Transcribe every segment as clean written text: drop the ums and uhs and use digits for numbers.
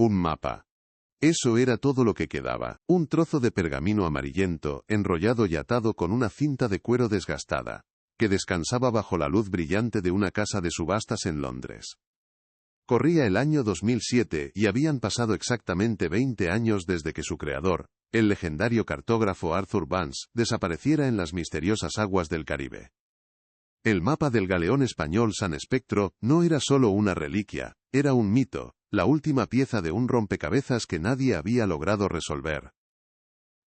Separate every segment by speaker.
Speaker 1: Un mapa. Eso era todo lo que quedaba. Un trozo de pergamino amarillento, enrollado y atado con una cinta de cuero desgastada, que descansaba bajo la luz brillante de una casa de subastas en Londres. Corría el año 2007 y habían pasado exactamente 20 años desde que su creador, el legendario cartógrafo Arthur Vance, desapareciera en las misteriosas aguas del Caribe. El mapa del galeón español San Espectro no era solo una reliquia, era un mito, la última pieza de un rompecabezas que nadie había logrado resolver.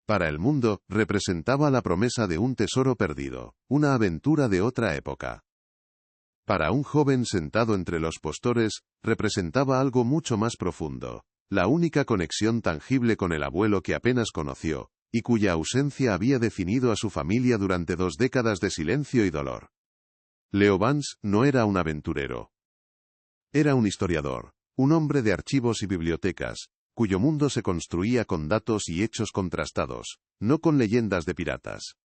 Speaker 1: Para el mundo, representaba la promesa de un tesoro perdido, una aventura de otra época. Para un joven sentado entre los postores, representaba algo mucho más profundo, la única conexión tangible con el abuelo que apenas conoció, y cuya ausencia había definido a su familia durante 2 décadas de silencio y dolor. Leo Vance no era un aventurero. Era un historiador, un hombre de archivos y bibliotecas, cuyo mundo se construía con datos y hechos contrastados, no con leyendas de piratas.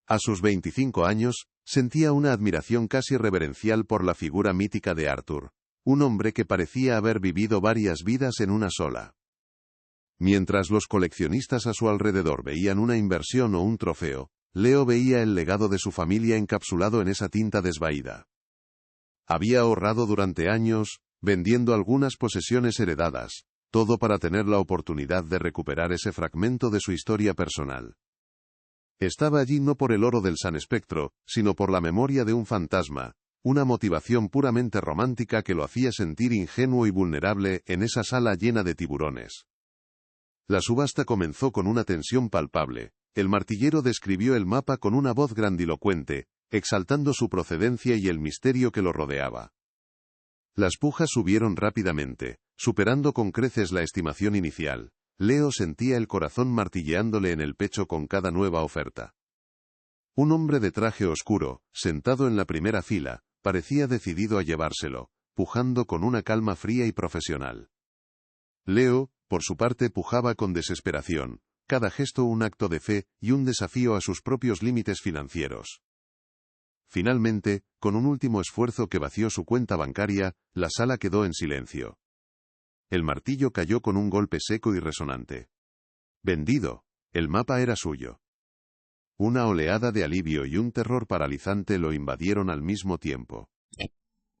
Speaker 1: A sus 25 años, sentía una admiración casi reverencial por la figura mítica de Arthur, un hombre que parecía haber vivido varias vidas en una sola. Mientras los coleccionistas a su alrededor veían una inversión o un trofeo, Leo veía el legado de su familia encapsulado en esa tinta desvaída. Había ahorrado durante años, vendiendo algunas posesiones heredadas, todo para tener la oportunidad de recuperar ese fragmento de su historia personal. Estaba allí no por el oro del San Espectro, sino por la memoria de un fantasma, una motivación puramente romántica que lo hacía sentir ingenuo y vulnerable en esa sala llena de tiburones. La subasta comenzó con una tensión palpable. El martillero describió el mapa con una voz grandilocuente, exaltando su procedencia y el misterio que lo rodeaba. Las pujas subieron rápidamente, superando con creces la estimación inicial. Leo sentía el corazón martilleándole en el pecho con cada nueva oferta. Un hombre de traje oscuro, sentado en la primera fila, parecía decidido a llevárselo, pujando con una calma fría y profesional. Leo, por su parte, pujaba con desesperación, cada gesto un acto de fe y un desafío a sus propios límites financieros. Finalmente, con un último esfuerzo que vació su cuenta bancaria, la sala quedó en silencio. El martillo cayó con un golpe seco y resonante. Vendido. El mapa era suyo. Una oleada de alivio y un terror paralizante lo invadieron al mismo tiempo.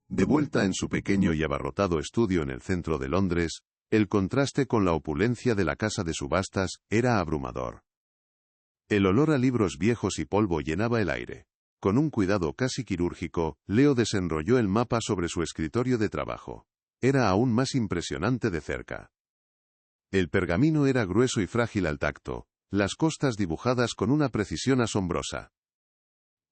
Speaker 1: De vuelta en su pequeño y abarrotado estudio en el centro de Londres, el contraste con la opulencia de la casa de subastas era abrumador. El olor a libros viejos y polvo llenaba el aire. Con un cuidado casi quirúrgico, Leo desenrolló el mapa sobre su escritorio de trabajo. Era aún más impresionante de cerca. El pergamino era grueso y frágil al tacto, las costas dibujadas con una precisión asombrosa.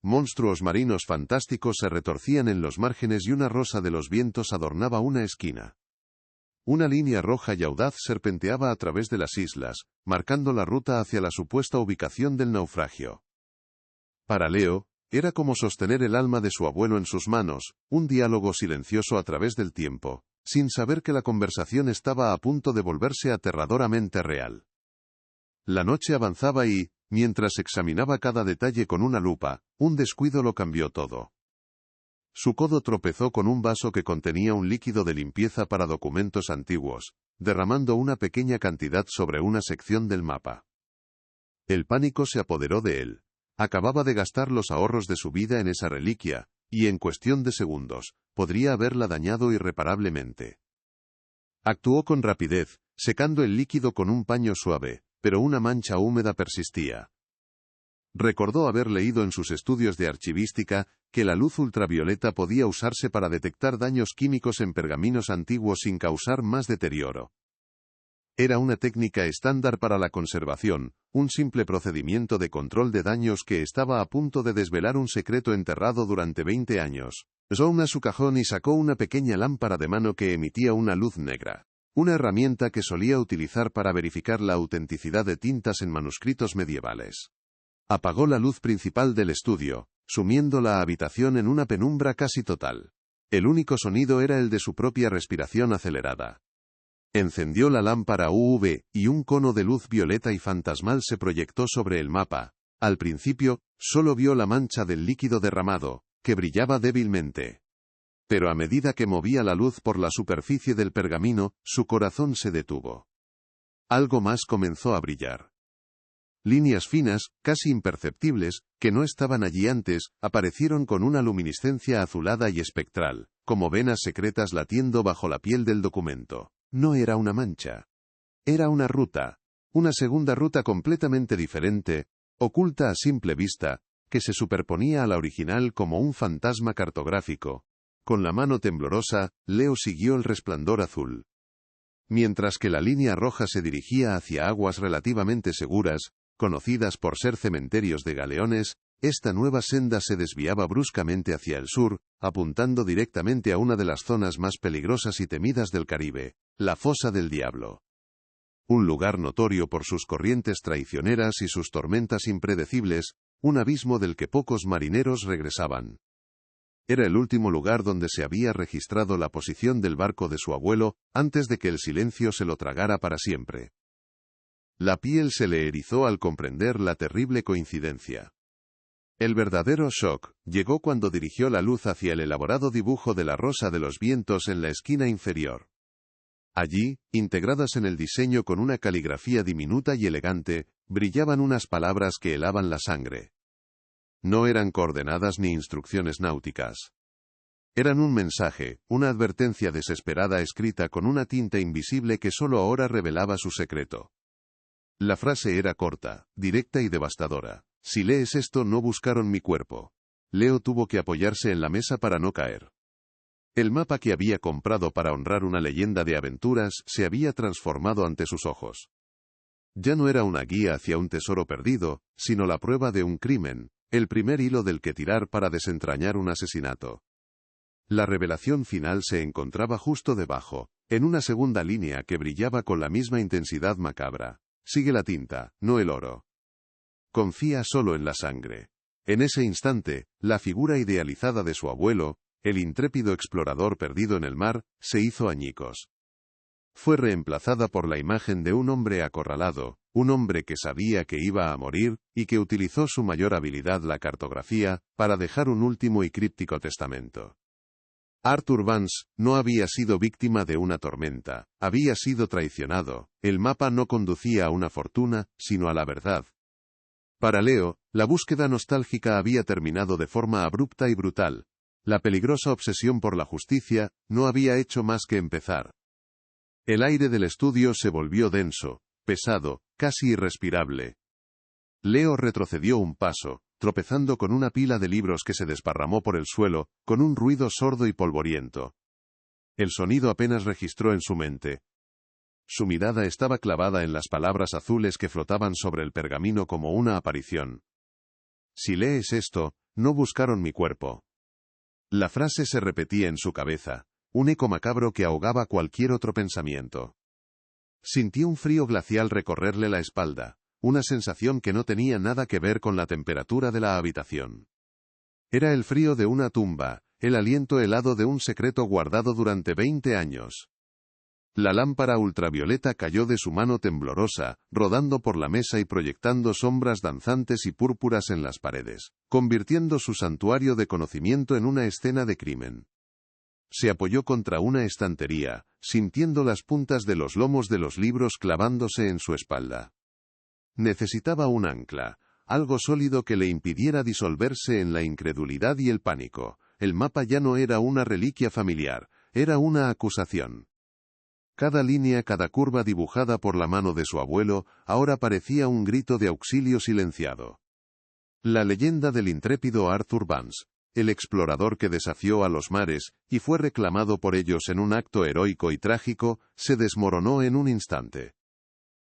Speaker 1: Monstruos marinos fantásticos se retorcían en los márgenes y una rosa de los vientos adornaba una esquina. Una línea roja y audaz serpenteaba a través de las islas, marcando la ruta hacia la supuesta ubicación del naufragio. Para Leo, era como sostener el alma de su abuelo en sus manos, un diálogo silencioso a través del tiempo, sin saber que la conversación estaba a punto de volverse aterradoramente real. La noche avanzaba y, mientras examinaba cada detalle con una lupa, un descuido lo cambió todo. Su codo tropezó con un vaso que contenía un líquido de limpieza para documentos antiguos, derramando una pequeña cantidad sobre una sección del mapa. El pánico se apoderó de él. Acababa de gastar los ahorros de su vida en esa reliquia, y en cuestión de segundos, podría haberla dañado irreparablemente. Actuó con rapidez, secando el líquido con un paño suave, pero una mancha húmeda persistía. Recordó haber leído en sus estudios de archivística que la luz ultravioleta podía usarse para detectar daños químicos en pergaminos antiguos sin causar más deterioro. Era una técnica estándar para la conservación, un simple procedimiento de control de daños que estaba a punto de desvelar un secreto enterrado durante 20 años. Zoom a su cajón y sacó una pequeña lámpara de mano que emitía una luz negra. Una herramienta que solía utilizar para verificar la autenticidad de tintas en manuscritos medievales. Apagó la luz principal del estudio, sumiendo la habitación en una penumbra casi total. El único sonido era el de su propia respiración acelerada. Encendió la lámpara UV, y un cono de luz violeta y fantasmal se proyectó sobre el mapa. Al principio, solo vio la mancha del líquido derramado, que brillaba débilmente. Pero a medida que movía la luz por la superficie del pergamino, su corazón se detuvo. Algo más comenzó a brillar. Líneas finas, casi imperceptibles, que no estaban allí antes, aparecieron con una luminiscencia azulada y espectral, como venas secretas latiendo bajo la piel del documento. No era una mancha. Era una ruta. Una segunda ruta completamente diferente, oculta a simple vista, que se superponía a la original como un fantasma cartográfico. Con la mano temblorosa, Leo siguió el resplandor azul. Mientras que la línea roja se dirigía hacia aguas relativamente seguras, conocidas por ser cementerios de galeones, esta nueva senda se desviaba bruscamente hacia el sur, apuntando directamente a una de las zonas más peligrosas y temidas del Caribe, la Fosa del Diablo. Un lugar notorio por sus corrientes traicioneras y sus tormentas impredecibles, un abismo del que pocos marineros regresaban. Era el último lugar donde se había registrado la posición del barco de su abuelo, antes de que el silencio se lo tragara para siempre. La piel se le erizó al comprender la terrible coincidencia. El verdadero shock llegó cuando dirigió la luz hacia el elaborado dibujo de la rosa de los vientos en la esquina inferior. Allí, integradas en el diseño con una caligrafía diminuta y elegante, brillaban unas palabras que helaban la sangre. No eran coordenadas ni instrucciones náuticas. Eran un mensaje, una advertencia desesperada escrita con una tinta invisible que solo ahora revelaba su secreto. La frase era corta, directa y devastadora. Si lees esto, no buscaron mi cuerpo. Leo tuvo que apoyarse en la mesa para no caer. El mapa que había comprado para honrar una leyenda de aventuras se había transformado ante sus ojos. Ya no era una guía hacia un tesoro perdido, sino la prueba de un crimen, el primer hilo del que tirar para desentrañar un asesinato. La revelación final se encontraba justo debajo, en una segunda línea que brillaba con la misma intensidad macabra. Sigue la tinta, no el oro. Confía solo en la sangre. En ese instante, la figura idealizada de su abuelo, el intrépido explorador perdido en el mar, se hizo añicos. Fue reemplazada por la imagen de un hombre acorralado, un hombre que sabía que iba a morir, y que utilizó su mayor habilidad, la cartografía, para dejar un último y críptico testamento. Arthur Vance no había sido víctima de una tormenta, había sido traicionado. El mapa no conducía a una fortuna, sino a la verdad. Para Leo, la búsqueda nostálgica había terminado de forma abrupta y brutal. La peligrosa obsesión por la justicia no había hecho más que empezar. El aire del estudio se volvió denso, pesado, casi irrespirable. Leo retrocedió un paso, tropezando con una pila de libros que se desparramó por el suelo, con un ruido sordo y polvoriento. El sonido apenas registró en su mente. Su mirada estaba clavada en las palabras azules que flotaban sobre el pergamino como una aparición. Si lees esto, no buscaron mi cuerpo. La frase se repetía en su cabeza, un eco macabro que ahogaba cualquier otro pensamiento. Sintió un frío glacial recorrerle la espalda, una sensación que no tenía nada que ver con la temperatura de la habitación. Era el frío de una tumba, el aliento helado de un secreto guardado durante 20 años. La lámpara ultravioleta cayó de su mano temblorosa, rodando por la mesa y proyectando sombras danzantes y púrpuras en las paredes, convirtiendo su santuario de conocimiento en una escena de crimen. Se apoyó contra una estantería, sintiendo las puntas de los lomos de los libros clavándose en su espalda. Necesitaba un ancla, algo sólido que le impidiera disolverse en la incredulidad y el pánico. El mapa ya no era una reliquia familiar, era una acusación. Cada línea, cada curva dibujada por la mano de su abuelo, ahora parecía un grito de auxilio silenciado. La leyenda del intrépido Arthur Vance, el explorador que desafió a los mares, y fue reclamado por ellos en un acto heroico y trágico, se desmoronó en un instante.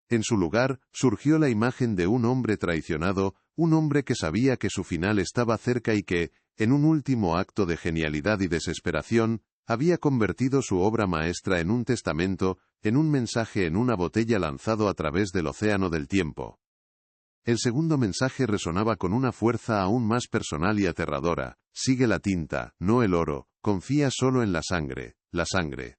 Speaker 1: En su lugar, surgió la imagen de un hombre traicionado, un hombre que sabía que su final estaba cerca y que, en un último acto de genialidad y desesperación, había convertido su obra maestra en un testamento, en un mensaje en una botella lanzado a través del océano del tiempo. El segundo mensaje resonaba con una fuerza aún más personal y aterradora: sigue la tinta, no el oro, confía solo en la sangre, la sangre.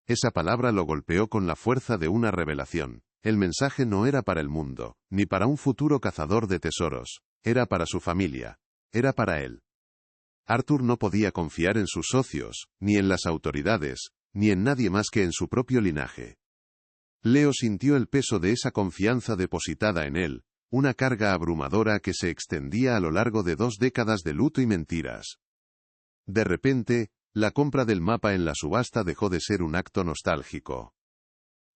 Speaker 1: Esa palabra lo golpeó con la fuerza de una revelación. El mensaje no era para el mundo, ni para un futuro cazador de tesoros, era para su familia, era para él. Arthur no podía confiar en sus socios, ni en las autoridades, ni en nadie más que en su propio linaje. Leo sintió el peso de esa confianza depositada en él, una carga abrumadora que se extendía a lo largo de 2 décadas de luto y mentiras. De repente, la compra del mapa en la subasta dejó de ser un acto nostálgico.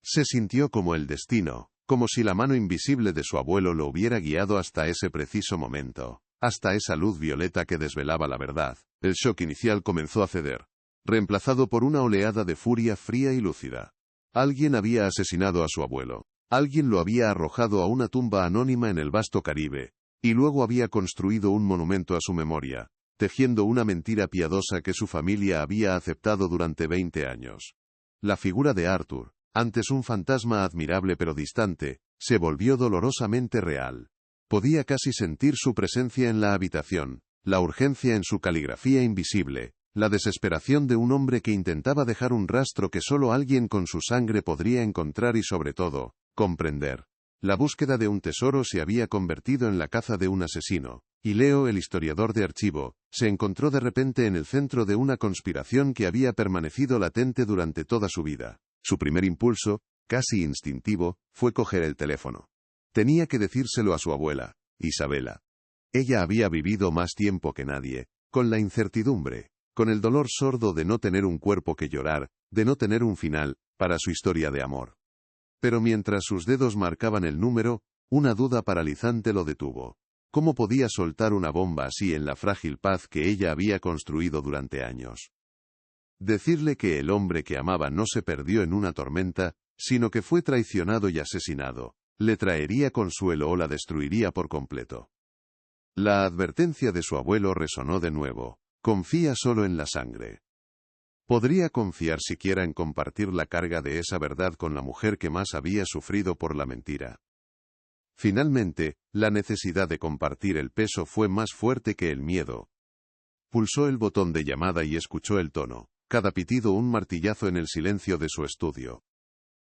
Speaker 1: Se sintió como el destino, como si la mano invisible de su abuelo lo hubiera guiado hasta ese preciso momento, hasta esa luz violeta que desvelaba la verdad. El shock inicial comenzó a ceder, reemplazado por una oleada de furia fría y lúcida. Alguien había asesinado a su abuelo. Alguien lo había arrojado a una tumba anónima en el vasto Caribe, y luego había construido un monumento a su memoria, tejiendo una mentira piadosa que su familia había aceptado durante 20 años. La figura de Arthur, antes un fantasma admirable pero distante, se volvió dolorosamente real. Podía casi sentir su presencia en la habitación, la urgencia en su caligrafía invisible, la desesperación de un hombre que intentaba dejar un rastro que solo alguien con su sangre podría encontrar y sobre todo, comprender. La búsqueda de un tesoro se había convertido en la caza de un asesino, y Leo, el historiador de archivo, se encontró de repente en el centro de una conspiración que había permanecido latente durante toda su vida. Su primer impulso, casi instintivo, fue coger el teléfono. Tenía que decírselo a su abuela, Isabela. Ella había vivido más tiempo que nadie, con la incertidumbre, con el dolor sordo de no tener un cuerpo que llorar, de no tener un final, para su historia de amor. Pero mientras sus dedos marcaban el número, una duda paralizante lo detuvo. ¿Cómo podía soltar una bomba así en la frágil paz que ella había construido durante años? Decirle que el hombre que amaba no se perdió en una tormenta, sino que fue traicionado y asesinado, ¿le traería consuelo o la destruiría por completo? La advertencia de su abuelo resonó de nuevo. Confía solo en la sangre. ¿Podría confiar siquiera en compartir la carga de esa verdad con la mujer que más había sufrido por la mentira? Finalmente, la necesidad de compartir el peso fue más fuerte que el miedo. Pulsó el botón de llamada y escuchó el tono, cada pitido un martillazo en el silencio de su estudio.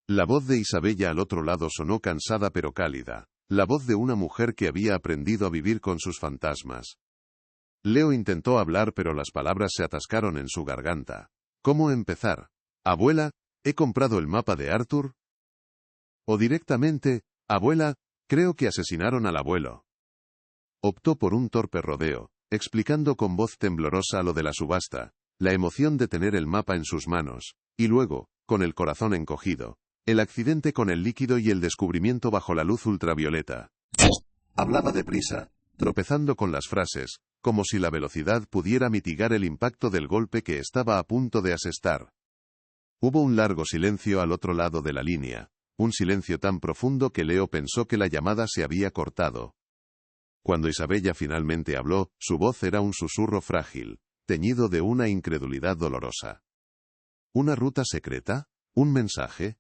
Speaker 1: La voz de Isabella al otro lado sonó cansada pero cálida, la voz de una mujer que había aprendido a vivir con sus fantasmas. Leo intentó hablar pero las palabras se atascaron en su garganta. ¿Cómo empezar? Abuela, ¿he comprado el mapa de Arthur? O directamente, abuela, creo que asesinaron al abuelo. Optó por un torpe rodeo, explicando con voz temblorosa lo de la subasta, la emoción de tener el mapa en sus manos, y luego, con el corazón encogido, el accidente con el líquido y el descubrimiento bajo la luz ultravioleta. Hablaba deprisa, tropezando con las frases, como si la velocidad pudiera mitigar el impacto del golpe que estaba a punto de asestar. Hubo un largo silencio al otro lado de la línea, un silencio tan profundo que Leo pensó que la llamada se había cortado. Cuando Isabella finalmente habló, su voz era un susurro frágil, teñido de una incredulidad dolorosa. ¿Una ruta secreta? ¿Un mensaje?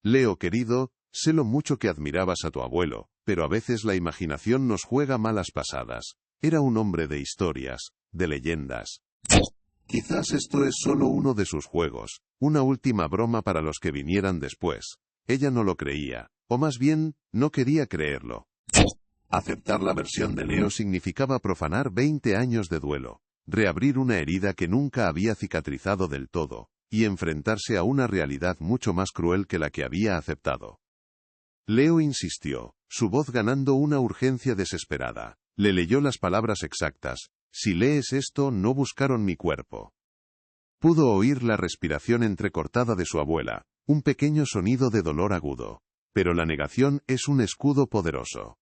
Speaker 1: Leo querido, sé lo mucho que admirabas a tu abuelo, pero a veces la imaginación nos juega malas pasadas. Era un hombre de historias, de leyendas. Quizás esto es solo uno de sus juegos, una última broma para los que vinieran después. Ella no lo creía, o más bien, no quería creerlo. Aceptar la versión de Leo significaba profanar 20 años de duelo, reabrir una herida que nunca había cicatrizado del todo, y enfrentarse a una realidad mucho más cruel que la que había aceptado. Leo insistió, su voz ganando una urgencia desesperada. Le leyó las palabras exactas. Si lees esto, no buscaron mi cuerpo. Pudo oír la respiración entrecortada de su abuela, un pequeño sonido de dolor agudo. Pero la negación es un escudo poderoso.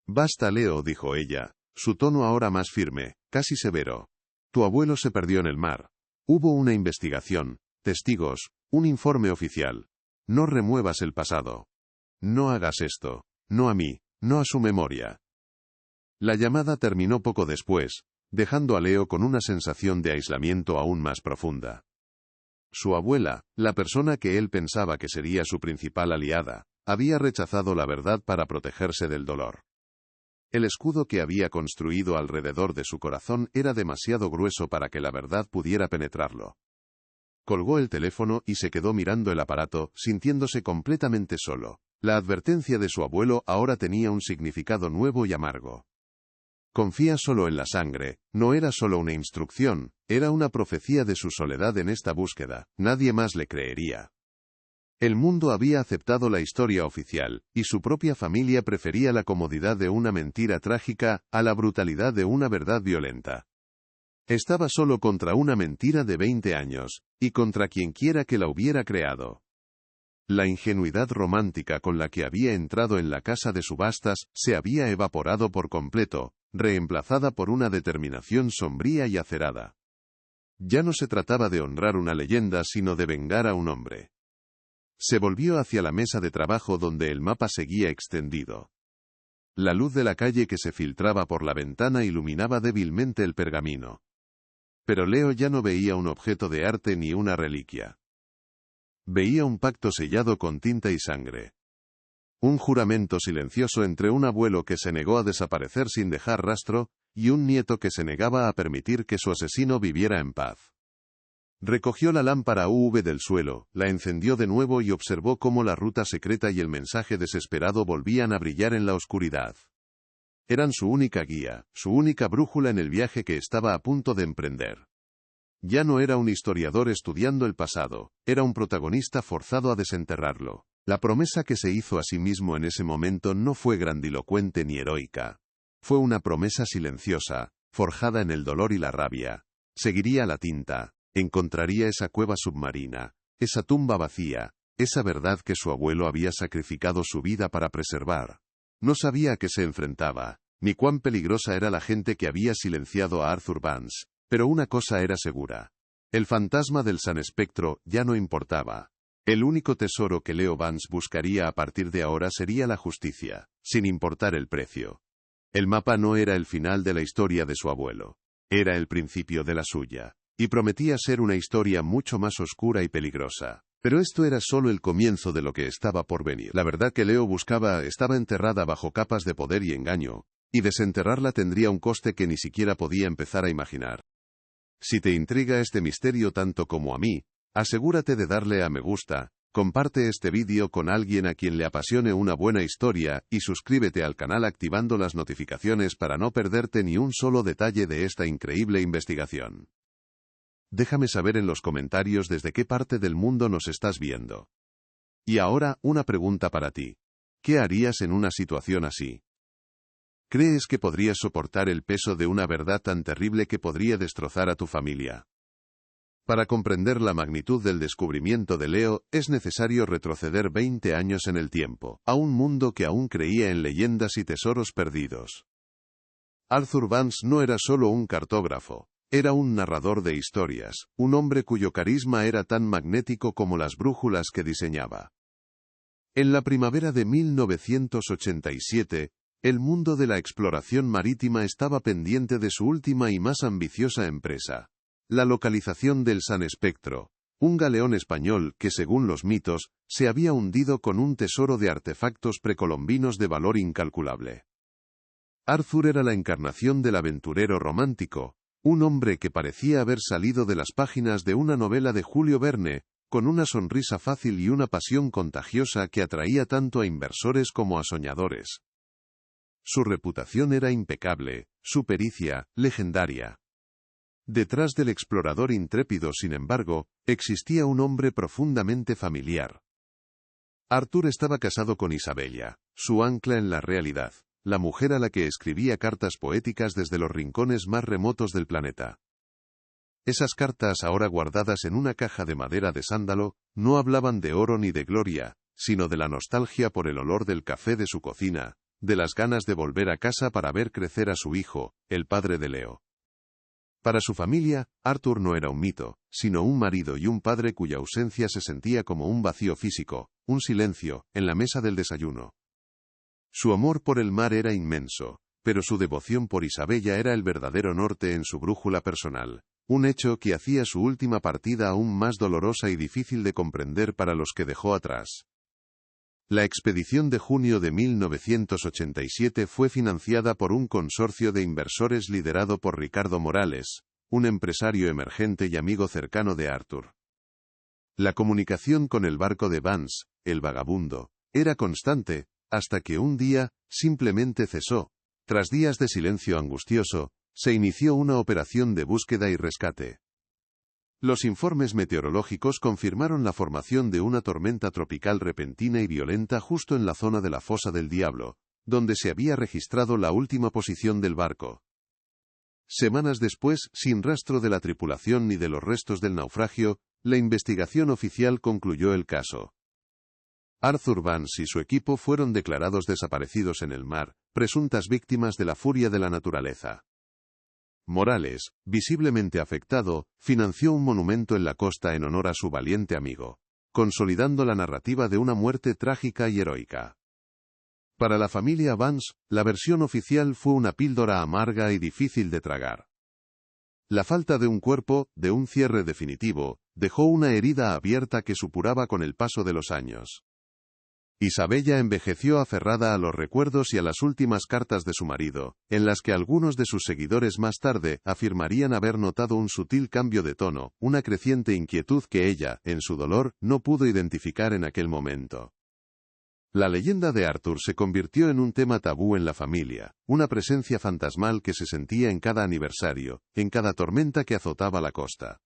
Speaker 1: Basta, Leo, dijo ella, su tono ahora más firme, casi severo. Tu abuelo se perdió en el mar. Hubo una investigación, testigos, un informe oficial. No remuevas el pasado. No hagas esto. No a mí, no a su memoria. La llamada terminó poco después, dejando a Leo con una sensación de aislamiento aún más profunda. Su abuela, la persona que él pensaba que sería su principal aliada, había rechazado la verdad para protegerse del dolor. El escudo que había construido alrededor de su corazón era demasiado grueso para que la verdad pudiera penetrarlo. Colgó el teléfono y se quedó mirando el aparato, sintiéndose completamente solo. La advertencia de su abuelo ahora tenía un significado nuevo y amargo. Confía solo en la sangre, no era solo una instrucción, era una profecía de su soledad en esta búsqueda, nadie más le creería. El mundo había aceptado la historia oficial, y su propia familia prefería la comodidad de una mentira trágica a la brutalidad de una verdad violenta. Estaba solo contra una mentira de 20 años, y contra quienquiera que la hubiera creado. La ingenuidad romántica con la que había entrado en la casa de subastas se había evaporado por completo, reemplazada por una determinación sombría y acerada. Ya no se trataba de honrar una leyenda sino de vengar a un hombre. Se volvió hacia la mesa de trabajo donde el mapa seguía extendido. La luz de la calle que se filtraba por la ventana iluminaba débilmente el pergamino. Pero Leo ya no veía un objeto de arte ni una reliquia. Veía un pacto sellado con tinta y sangre. Un juramento silencioso entre un abuelo que se negó a desaparecer sin dejar rastro, y un nieto que se negaba a permitir que su asesino viviera en paz. Recogió la lámpara UV del suelo, la encendió de nuevo y observó cómo la ruta secreta y el mensaje desesperado volvían a brillar en la oscuridad. Eran su única guía, su única brújula en el viaje que estaba a punto de emprender. Ya no era un historiador estudiando el pasado, era un protagonista forzado a desenterrarlo. La promesa que se hizo a sí mismo en ese momento no fue grandilocuente ni heroica. Fue una promesa silenciosa, forjada en el dolor y la rabia. Seguiría la tinta. Encontraría esa cueva submarina, esa tumba vacía, esa verdad que su abuelo había sacrificado su vida para preservar. No sabía a qué se enfrentaba, ni cuán peligrosa era la gente que había silenciado a Arthur Vance, pero una cosa era segura. El fantasma del San Espectro ya no importaba. El único tesoro que Leo Vance buscaría a partir de ahora sería la justicia, sin importar el precio. El mapa no era el final de la historia de su abuelo, era el principio de la suya. Y prometía ser una historia mucho más oscura y peligrosa. Pero esto era solo el comienzo de lo que estaba por venir. La verdad que Leo buscaba estaba enterrada bajo capas de poder y engaño, y desenterrarla tendría un coste que ni siquiera podía empezar a imaginar. Si te intriga este misterio tanto como a mí, asegúrate de darle a me gusta, comparte este vídeo con alguien a quien le apasione una buena historia, y suscríbete al canal activando las notificaciones para no perderte ni un solo detalle de esta increíble investigación. Déjame saber en los comentarios desde qué parte del mundo nos estás viendo. Y ahora, una pregunta para ti. ¿Qué harías en una situación así? ¿Crees que podrías soportar el peso de una verdad tan terrible que podría destrozar a tu familia? Para comprender la magnitud del descubrimiento de Leo, es necesario retroceder 20 años en el tiempo, a un mundo que aún creía en leyendas y tesoros perdidos. Arthur Vance no era solo un cartógrafo. Era un narrador de historias, un hombre cuyo carisma era tan magnético como las brújulas que diseñaba. En la primavera de 1987, el mundo de la exploración marítima estaba pendiente de su última y más ambiciosa empresa, la localización del San Espectro, un galeón español que, según los mitos, se había hundido con un tesoro de artefactos precolombinos de valor incalculable. Arthur era la encarnación del aventurero romántico, un hombre que parecía haber salido de las páginas de una novela de Julio Verne, con una sonrisa fácil y una pasión contagiosa que atraía tanto a inversores como a soñadores. Su reputación era impecable, su pericia, legendaria. Detrás del explorador intrépido, sin embargo, existía un hombre profundamente familiar. Arthur estaba casado con Isabella, su ancla en la realidad. La mujer a la que escribía cartas poéticas desde los rincones más remotos del planeta. Esas cartas, ahora guardadas en una caja de madera de sándalo, no hablaban de oro ni de gloria, sino de la nostalgia por el olor del café de su cocina, de las ganas de volver a casa para ver crecer a su hijo, el padre de Leo. Para su familia, Arthur no era un mito, sino un marido y un padre cuya ausencia se sentía como un vacío físico, un silencio, en la mesa del desayuno. Su amor por el mar era inmenso, pero su devoción por Isabella era el verdadero norte en su brújula personal, un hecho que hacía su última partida aún más dolorosa y difícil de comprender para los que dejó atrás. La expedición de junio de 1987 fue financiada por un consorcio de inversores liderado por Ricardo Morales, un empresario emergente y amigo cercano de Arthur. La comunicación con el barco de Vance, el Vagabundo, era constante, hasta que un día, simplemente cesó, Tras días de silencio angustioso, se inició una operación de búsqueda y rescate. Los informes meteorológicos confirmaron la formación de una tormenta tropical repentina y violenta justo en la zona de la Fosa del Diablo, donde se había registrado la última posición del barco. Semanas después, sin rastro de la tripulación ni de los restos del naufragio, la investigación oficial concluyó el caso. Arthur Vance y su equipo fueron declarados desaparecidos en el mar, presuntas víctimas de la furia de la naturaleza. Morales, visiblemente afectado, financió un monumento en la costa en honor a su valiente amigo, consolidando la narrativa de una muerte trágica y heroica. Para la familia Vance, la versión oficial fue una píldora amarga y difícil de tragar. La falta de un cuerpo, de un cierre definitivo, dejó una herida abierta que supuraba con el paso de los años. Isabella envejeció aferrada a los recuerdos y a las últimas cartas de su marido, en las que algunos de sus seguidores más tarde afirmarían haber notado un sutil cambio de tono, una creciente inquietud que ella, en su dolor, no pudo identificar en aquel momento. La leyenda de Arthur se convirtió en un tema tabú en la familia, una presencia fantasmal que se sentía en cada aniversario, en cada tormenta que azotaba la costa.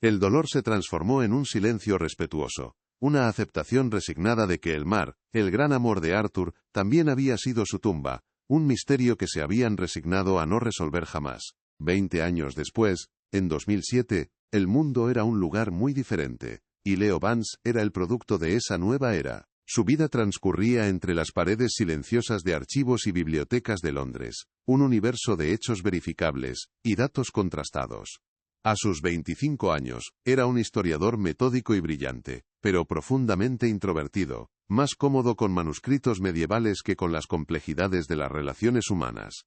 Speaker 1: El dolor se transformó en un silencio respetuoso, una aceptación resignada de que el mar, el gran amor de Arthur, también había sido su tumba, un misterio que se habían resignado a no resolver jamás. 20 años después, en 2007, el mundo era un lugar muy diferente, y Leo Vance era el producto de esa nueva era. Su vida transcurría entre las paredes silenciosas de archivos y bibliotecas de Londres, un universo de hechos verificables y datos contrastados. A sus 25 años, era un historiador metódico y brillante, pero profundamente introvertido, más cómodo con manuscritos medievales que con las complejidades de las relaciones humanas.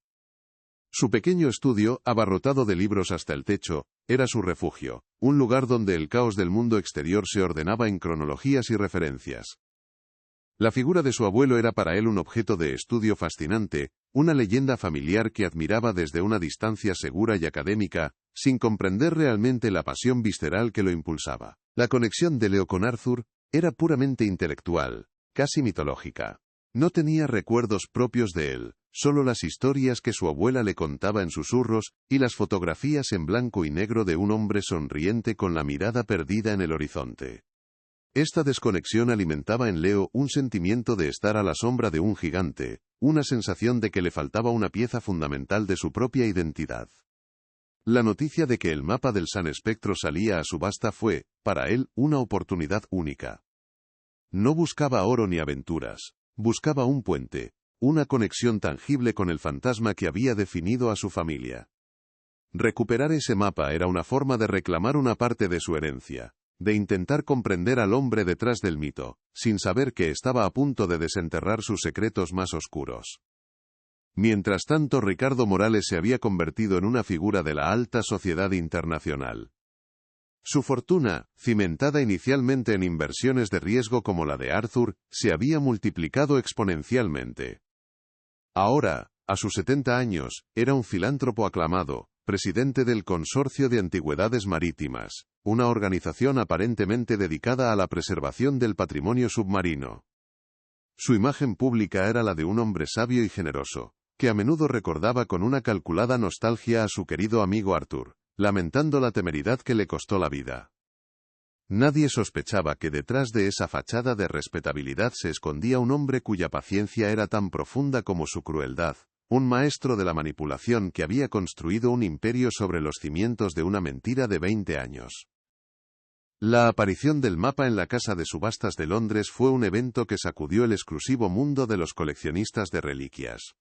Speaker 1: Su pequeño estudio, abarrotado de libros hasta el techo, era su refugio, un lugar donde el caos del mundo exterior se ordenaba en cronologías y referencias. La figura de su abuelo era para él un objeto de estudio fascinante, una leyenda familiar que admiraba desde una distancia segura y académica, sin comprender realmente la pasión visceral que lo impulsaba. La conexión de Leo con Arthur era puramente intelectual, casi mitológica. No tenía recuerdos propios de él, solo las historias que su abuela le contaba en susurros, y las fotografías en blanco y negro de un hombre sonriente con la mirada perdida en el horizonte. Esta desconexión alimentaba en Leo un sentimiento de estar a la sombra de un gigante, una sensación de que le faltaba una pieza fundamental de su propia identidad. La noticia de que el mapa del San Espectro salía a subasta fue, para él, una oportunidad única. No buscaba oro ni aventuras, buscaba un puente, una conexión tangible con el fantasma que había definido a su familia. Recuperar ese mapa era una forma de reclamar una parte de su herencia, de intentar comprender al hombre detrás del mito, sin saber que estaba a punto de desenterrar sus secretos más oscuros. Mientras tanto, Ricardo Morales se había convertido en una figura de la alta sociedad internacional. Su fortuna, cimentada inicialmente en inversiones de riesgo como la de Arthur, se había multiplicado exponencialmente. Ahora, a sus 70 años, era un filántropo aclamado, presidente del Consorcio de Antigüedades Marítimas, una organización aparentemente dedicada a la preservación del patrimonio submarino. Su imagen pública era la de un hombre sabio y generoso, que a menudo recordaba con una calculada nostalgia a su querido amigo Arthur, lamentando la temeridad que le costó la vida. Nadie sospechaba que detrás de esa fachada de respetabilidad se escondía un hombre cuya paciencia era tan profunda como su crueldad, un maestro de la manipulación que había construido un imperio sobre los cimientos de una mentira de 20 años. La aparición del mapa en la Casa de Subastas de Londres fue un evento que sacudió el exclusivo mundo de los coleccionistas de reliquias.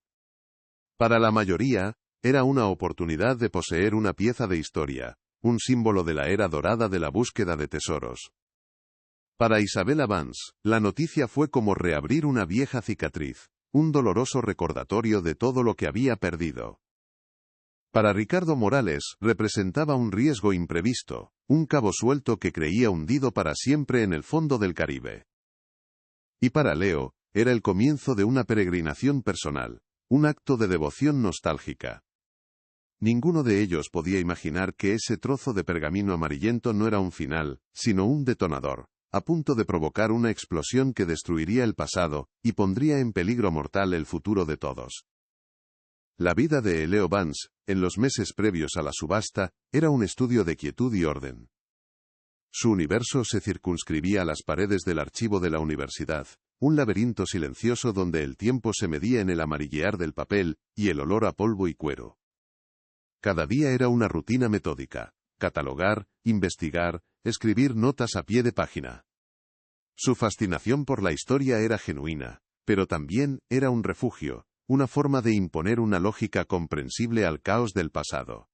Speaker 1: Para la mayoría, era una oportunidad de poseer una pieza de historia, un símbolo de la era dorada de la búsqueda de tesoros. Para Isabella Vance, la noticia fue como reabrir una vieja cicatriz, un doloroso recordatorio de todo lo que había perdido. Para Ricardo Morales, representaba un riesgo imprevisto, un cabo suelto que creía hundido para siempre en el fondo del Caribe. Y para Leo, era el comienzo de una peregrinación personal, un acto de devoción nostálgica. Ninguno de ellos podía imaginar que ese trozo de pergamino amarillento no era un final, sino un detonador, a punto de provocar una explosión que destruiría el pasado, y pondría en peligro mortal el futuro de todos. La vida de Leo Vance, en los meses previos a la subasta, era un estudio de quietud y orden. Su universo se circunscribía a las paredes del archivo de la universidad, un laberinto silencioso donde el tiempo se medía en el amarillear del papel y el olor a polvo y cuero. Cada día era una rutina metódica: catalogar, investigar, escribir notas a pie de página. Su fascinación por la historia era genuina, pero también era un refugio, una forma de imponer una lógica comprensible al caos del pasado.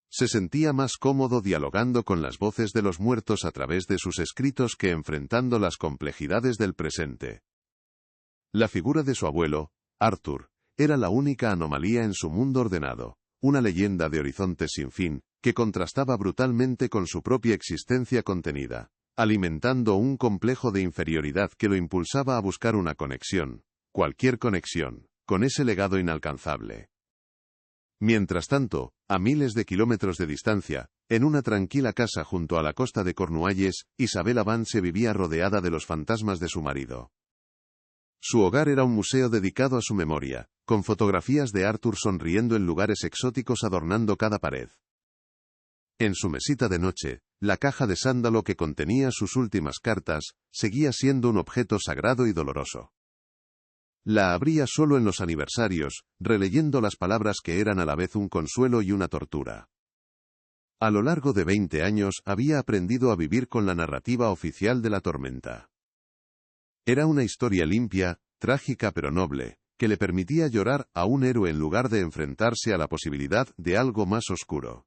Speaker 1: Se sentía más cómodo dialogando con las voces de los muertos a través de sus escritos que enfrentando las complejidades del presente. La figura de su abuelo, Arthur, era la única anomalía en su mundo ordenado, una leyenda de horizontes sin fin, que contrastaba brutalmente con su propia existencia contenida, alimentando un complejo de inferioridad que lo impulsaba a buscar una conexión, cualquier conexión, con ese legado inalcanzable. Mientras tanto, a miles de kilómetros de distancia, en una tranquila casa junto a la costa de Cornualles, Isabella Vance vivía rodeada de los fantasmas de su marido. Su hogar era un museo dedicado a su memoria, con fotografías de Arthur sonriendo en lugares exóticos adornando cada pared. En su mesita de noche, la caja de sándalo que contenía sus últimas cartas, seguía siendo un objeto sagrado y doloroso. La abría solo en los aniversarios, releyendo las palabras que eran a la vez un consuelo y una tortura. A lo largo de 20 años había aprendido a vivir con la narrativa oficial de la tormenta. Era una historia limpia, trágica pero noble, que le permitía llorar a un héroe en lugar de enfrentarse a la posibilidad de algo más oscuro.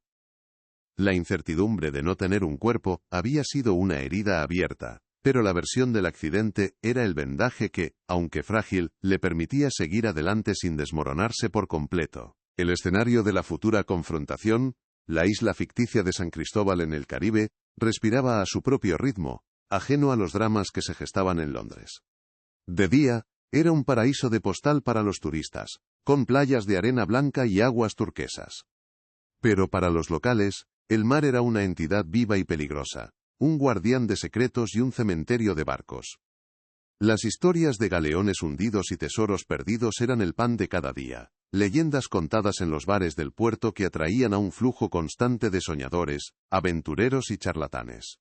Speaker 1: La incertidumbre de no tener un cuerpo había sido una herida abierta, pero la versión del accidente era el vendaje que, aunque frágil, le permitía seguir adelante sin desmoronarse por completo. El escenario de la futura confrontación, la isla ficticia de San Cristóbal en el Caribe, respiraba a su propio ritmo, ajeno a los dramas que se gestaban en Londres. De día, era un paraíso de postal para los turistas, con playas de arena blanca y aguas turquesas. Pero para los locales, el mar era una entidad viva y peligrosa, un guardián de secretos y un cementerio de barcos. Las historias de galeones hundidos y tesoros perdidos eran el pan de cada día, leyendas contadas en los bares del puerto que atraían a un flujo constante de soñadores, aventureros y charlatanes.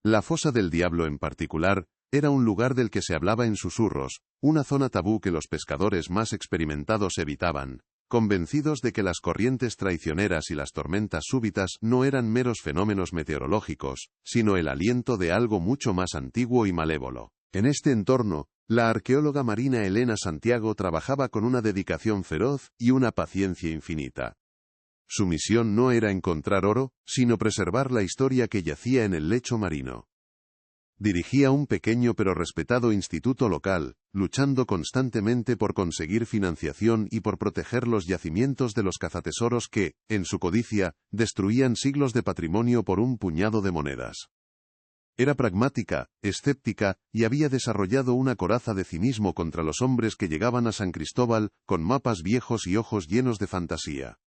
Speaker 1: La fosa del diablo en particular, era un lugar del que se hablaba en susurros, una zona tabú que los pescadores más experimentados evitaban, convencidos de que las corrientes traicioneras y las tormentas súbitas no eran meros fenómenos meteorológicos, sino el aliento de algo mucho más antiguo y malévolo. En este entorno, la arqueóloga marina Elena Santiago trabajaba con una dedicación feroz y una paciencia infinita. Su misión no era encontrar oro, sino preservar la historia que yacía en el lecho marino. Dirigía un pequeño pero respetado instituto local, luchando constantemente por conseguir financiación y por proteger los yacimientos de los cazatesoros que, en su codicia, destruían siglos de patrimonio por un puñado de monedas. Era pragmática, escéptica, y había desarrollado una coraza de cinismo contra los hombres que llegaban a San Cristóbal, con mapas viejos y ojos llenos de fantasía.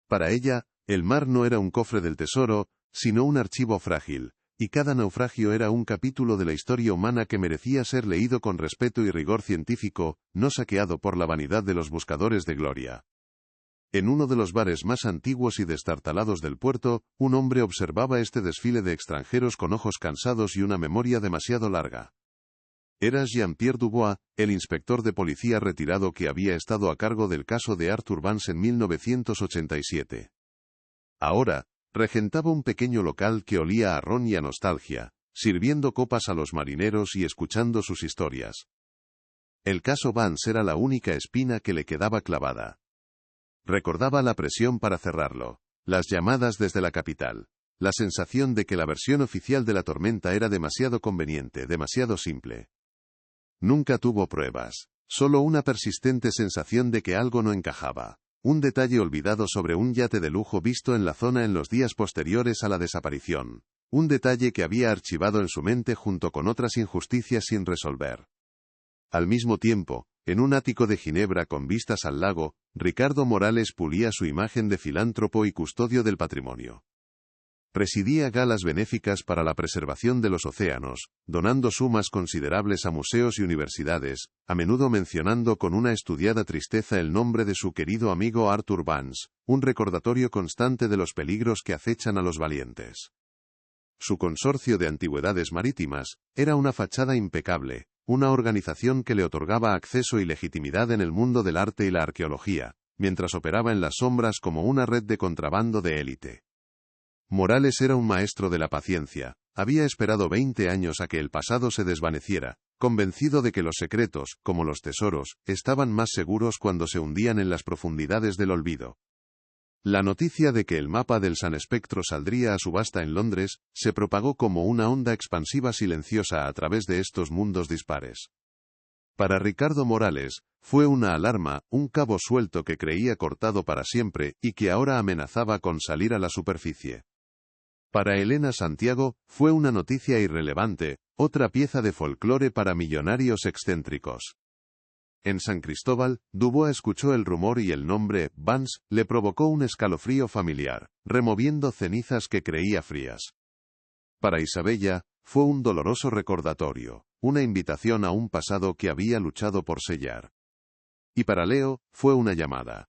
Speaker 1: Para ella, el mar no era un cofre del tesoro, sino un archivo frágil, y cada naufragio era un capítulo de la historia humana que merecía ser leído con respeto y rigor científico, no saqueado por la vanidad de los buscadores de gloria. En uno de los bares más antiguos y destartalados del puerto, un hombre observaba este desfile de extranjeros con ojos cansados y una memoria demasiado larga. Era Jean-Pierre Dubois, el inspector de policía retirado que había estado a cargo del caso de Arthur Vance en 1987. Ahora, regentaba un pequeño local que olía a ron y a nostalgia, sirviendo copas a los marineros y escuchando sus historias. El caso Vance era la única espina que le quedaba clavada. Recordaba la presión para cerrarlo, las llamadas desde la capital, la sensación de que la versión oficial de la tormenta era demasiado conveniente, demasiado simple. Nunca tuvo pruebas, solo una persistente sensación de que algo no encajaba. Un detalle olvidado sobre un yate de lujo visto en la zona en los días posteriores a la desaparición. Un detalle que había archivado en su mente junto con otras injusticias sin resolver. Al mismo tiempo, en un ático de Ginebra con vistas al lago, Ricardo Morales pulía su imagen de filántropo y custodio del patrimonio. Presidía galas benéficas para la preservación de los océanos, donando sumas considerables a museos y universidades, a menudo mencionando con una estudiada tristeza el nombre de su querido amigo Arthur Vance, un recordatorio constante de los peligros que acechan a los valientes. Su consorcio de antigüedades marítimas era una fachada impecable, una organización que le otorgaba acceso y legitimidad en el mundo del arte y la arqueología, mientras operaba en las sombras como una red de contrabando de élite. Morales era un maestro de la paciencia, había esperado 20 años a que el pasado se desvaneciera, convencido de que los secretos, como los tesoros, estaban más seguros cuando se hundían en las profundidades del olvido. La noticia de que el mapa del San Espectro saldría a subasta en Londres, se propagó como una onda expansiva silenciosa a través de estos mundos dispares. Para Ricardo Morales, fue una alarma, un cabo suelto que creía cortado para siempre, y que ahora amenazaba con salir a la superficie. Para Elena Santiago, fue una noticia irrelevante, otra pieza de folclore para millonarios excéntricos. En San Cristóbal, Dubois escuchó el rumor y el nombre, Vance, le provocó un escalofrío familiar, removiendo cenizas que creía frías. Para Isabella, fue un doloroso recordatorio, una invitación a un pasado que había luchado por sellar. Y para Leo, fue una llamada.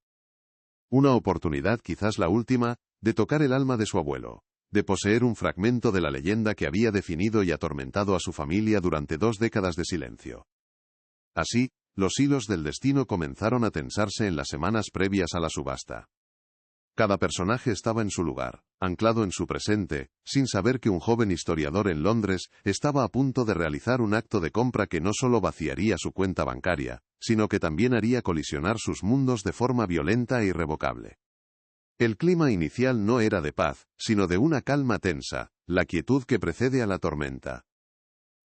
Speaker 1: Una oportunidad, quizás la última, de tocar el alma de su abuelo, de poseer un fragmento de la leyenda que había definido y atormentado a su familia durante 2 décadas de silencio. Así, los hilos del destino comenzaron a tensarse en las semanas previas a la subasta. Cada personaje estaba en su lugar, anclado en su presente, sin saber que un joven historiador en Londres estaba a punto de realizar un acto de compra que no solo vaciaría su cuenta bancaria, sino que también haría colisionar sus mundos de forma violenta e irrevocable. El clima inicial no era de paz, sino de una calma tensa, la quietud que precede a la tormenta.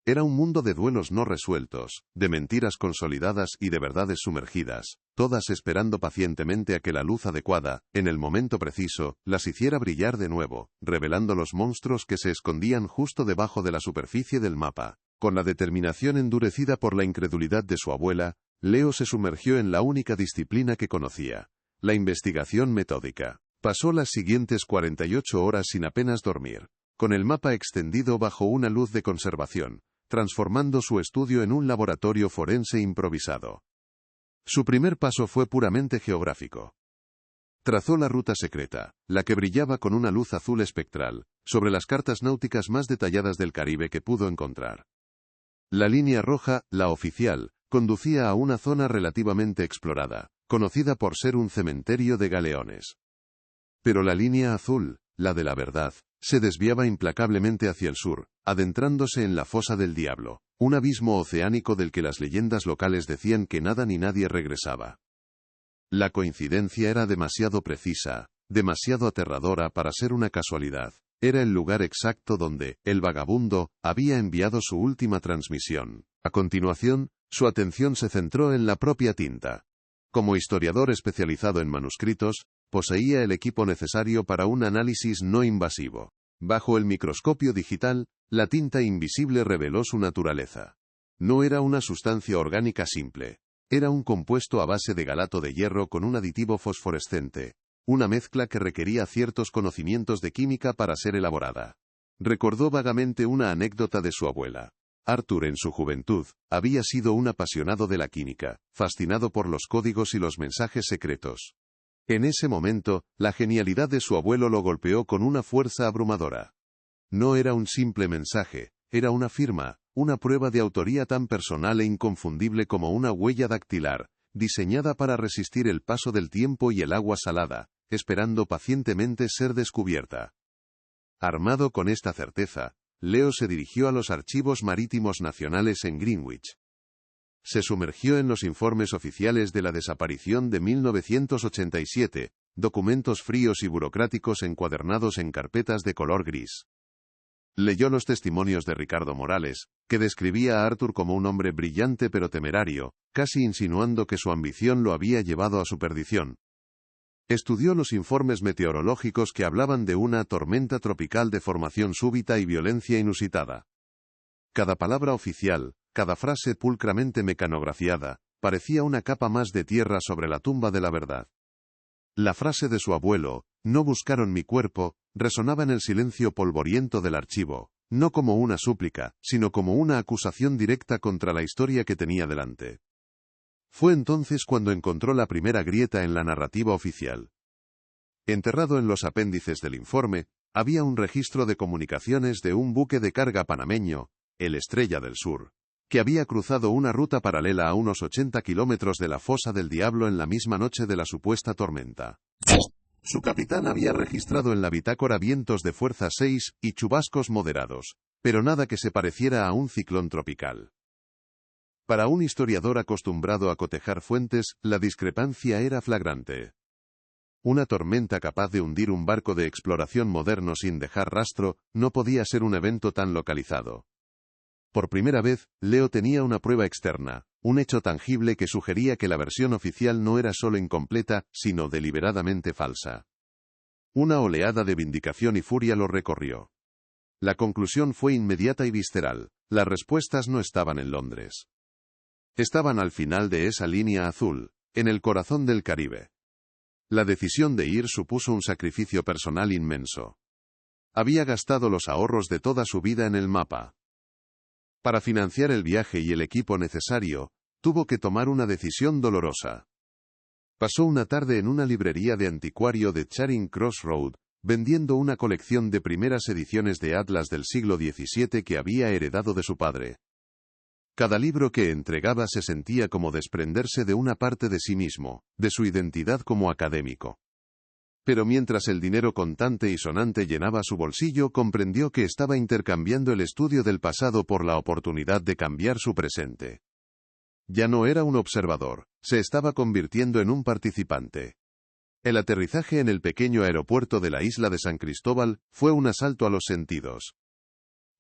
Speaker 1: Era un mundo de duelos no resueltos, de mentiras consolidadas y de verdades sumergidas, todas esperando pacientemente a que la luz adecuada, en el momento preciso, las hiciera brillar de nuevo, revelando los monstruos que se escondían justo debajo de la superficie del mapa. Con la determinación endurecida por la incredulidad de su abuela, Leo se sumergió en la única disciplina que conocía, la investigación metódica. Pasó las siguientes 48 horas sin apenas dormir, con el mapa extendido bajo una luz de conservación, transformando su estudio en un laboratorio forense improvisado. Su primer paso fue puramente geográfico. Trazó la ruta secreta, la que brillaba con una luz azul espectral, sobre las cartas náuticas más detalladas del Caribe que pudo encontrar. La línea roja, la oficial, conducía a una zona relativamente explorada, conocida por ser un cementerio de galeones. Pero la línea azul, la de la verdad, se desviaba implacablemente hacia el sur, adentrándose en la fosa del diablo, un abismo oceánico del que las leyendas locales decían que nada ni nadie regresaba. La coincidencia era demasiado precisa, demasiado aterradora para ser una casualidad. Era el lugar exacto donde, el vagabundo, había enviado su última transmisión. A continuación, su atención se centró en la propia tinta. Como historiador especializado en manuscritos, poseía el equipo necesario para un análisis no invasivo. Bajo el microscopio digital, la tinta invisible reveló su naturaleza. No era una sustancia orgánica simple. Era un compuesto a base de galato de hierro con un aditivo fosforescente, una mezcla que requería ciertos conocimientos de química para ser elaborada. Recordó vagamente una anécdota de su abuela. Arthur en su juventud, había sido un apasionado de la química, fascinado por los códigos y los mensajes secretos. En ese momento, la genialidad de su abuelo lo golpeó con una fuerza abrumadora. No era un simple mensaje, era una firma, una prueba de autoría tan personal e inconfundible como una huella dactilar, diseñada para resistir el paso del tiempo y el agua salada, esperando pacientemente ser descubierta. Armado con esta certeza, Leo se dirigió a los archivos marítimos nacionales en Greenwich. Se sumergió en los informes oficiales de la desaparición de 1987, documentos fríos y burocráticos encuadernados en carpetas de color gris. Leyó los testimonios de Ricardo Morales, que describía a Arthur como un hombre brillante pero temerario, casi insinuando que su ambición lo había llevado a su perdición. Estudió los informes meteorológicos que hablaban de una tormenta tropical de formación súbita y violencia inusitada. Cada palabra oficial, cada frase pulcramente mecanografiada, parecía una capa más de tierra sobre la tumba de la verdad. La frase de su abuelo, "no buscaron mi cuerpo", resonaba en el silencio polvoriento del archivo, no como una súplica, sino como una acusación directa contra la historia que tenía delante. Fue entonces cuando encontró la primera grieta en la narrativa oficial. Enterrado en los apéndices del informe, había un registro de comunicaciones de un buque de carga panameño, el Estrella del Sur, que había cruzado una ruta paralela a unos 80 kilómetros de la Fosa del Diablo en la misma noche de la supuesta tormenta. Su capitán había registrado en la bitácora vientos de fuerza 6 y chubascos moderados, pero nada que se pareciera a un ciclón tropical. Para un historiador acostumbrado a cotejar fuentes, la discrepancia era flagrante. Una tormenta capaz de hundir un barco de exploración moderno sin dejar rastro, no podía ser un evento tan localizado. Por primera vez, Leo tenía una prueba externa, un hecho tangible que sugería que la versión oficial no era solo incompleta, sino deliberadamente falsa. Una oleada de vindicación y furia lo recorrió. La conclusión fue inmediata y visceral: las respuestas no estaban en Londres. Estaban al final de esa línea azul, en el corazón del Caribe. La decisión de ir supuso un sacrificio personal inmenso. Había gastado los ahorros de toda su vida en el mapa. Para financiar el viaje y el equipo necesario, tuvo que tomar una decisión dolorosa. Pasó una tarde en una librería de anticuario de Charing Cross Road, vendiendo una colección de primeras ediciones de Atlas del siglo XVII que había heredado de su padre. Cada libro que entregaba se sentía como desprenderse de una parte de sí mismo, de su identidad como académico. Pero mientras el dinero contante y sonante llenaba su bolsillo, comprendió que estaba intercambiando el estudio del pasado por la oportunidad de cambiar su presente. Ya no era un observador, se estaba convirtiendo en un participante. El aterrizaje en el pequeño aeropuerto de la isla de San Cristóbal fue un asalto a los sentidos.